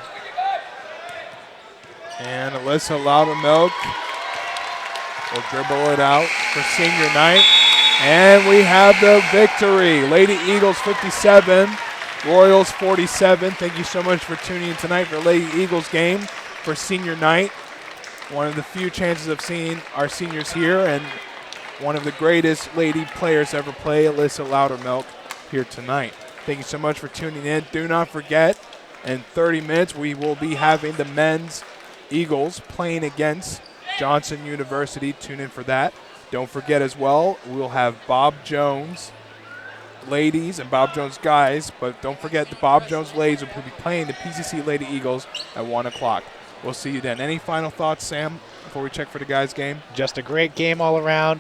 And Alyssa Loudermilk will dribble it out for senior night. And we have the victory. Lady Eagles 57, Royals 47. Thank you so much for tuning in tonight for Lady Eagles game for senior night. One of the few chances of seeing our seniors here, and one of the greatest lady players ever play, Alyssa Loudermilk, here tonight. Thank you so much for tuning in. Do not forget, in 30 minutes, we will be having the men's Eagles playing against Johnson University. Tune in for that. Don't forget as well, we'll have Bob Jones ladies and Bob Jones guys, but don't forget the Bob Jones ladies will be playing the PCC Lady Eagles at 1 o'clock. We'll see you then. Any final thoughts, Sam, before we check for the guys' game? Just a great game all around.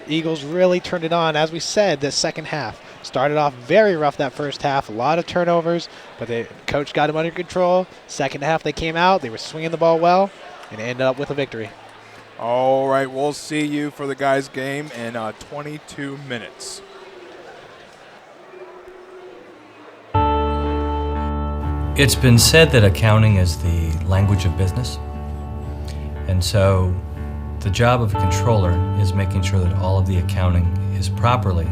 Eagles really turned it on, as we said, the second half. Started off very rough that first half, a lot of turnovers, but the coach got them under control. Second half they came out, they were swinging the ball well, and ended up with a victory. All right, we'll see you for the guys' game in 22 minutes. It's been said that accounting is the language of business. And so the job of a controller is making sure that all of the accounting is properly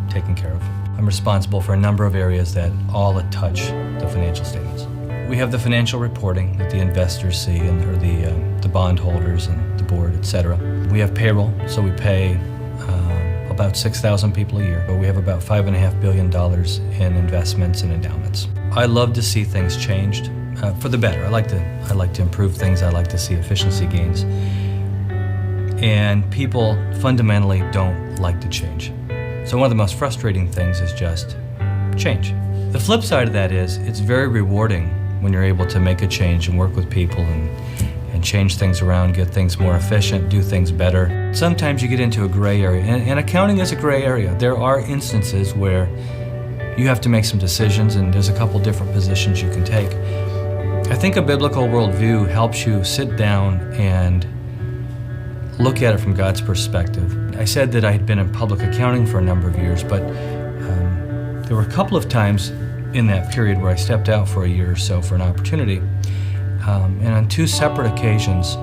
taken care of. I'm responsible for a number of areas that all touch the financial statements. We have the financial reporting that the investors see, and or the bondholders and the board, etc. We have payroll, so we pay about 6,000 people a year, but we have about $5.5 billion in investments and endowments. I love to see things changed for the better. I like to improve things. I like to see efficiency gains. And people fundamentally don't like to change. So one of the most frustrating things is just change. The flip side of that is it's very rewarding when you're able to make a change and work with people and change things around, get things more efficient, do things better. Sometimes you get into a gray area, and accounting is a gray area. There are instances where you have to make some decisions, and there's a couple different positions you can take. I think a biblical worldview helps you sit down and look at it from God's perspective. I said that I had been in public accounting for a number of years, but there were a couple of times in that period where I stepped out for a year or so for an opportunity. And on 2 separate occasions,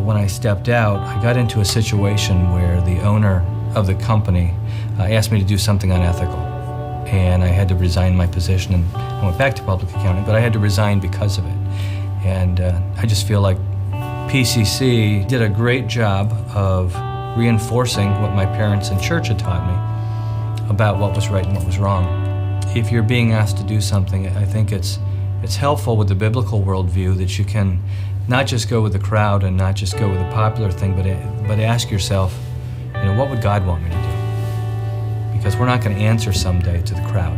when I stepped out, I got into a situation where the owner of the company asked me to do something unethical. And I had to resign my position, and I went back to public accounting, but I had to resign because of it. And I just feel like PCC did a great job of reinforcing what my parents in church had taught me about what was right and what was wrong. If you're being asked to do something, I think it's helpful with the biblical worldview that you can not just go with the crowd and not just go with the popular thing, but ask yourself, what would God want me to do? Because we're not going to answer someday to the crowd.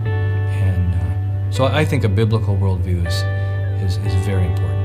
And so I think a biblical worldview is very important.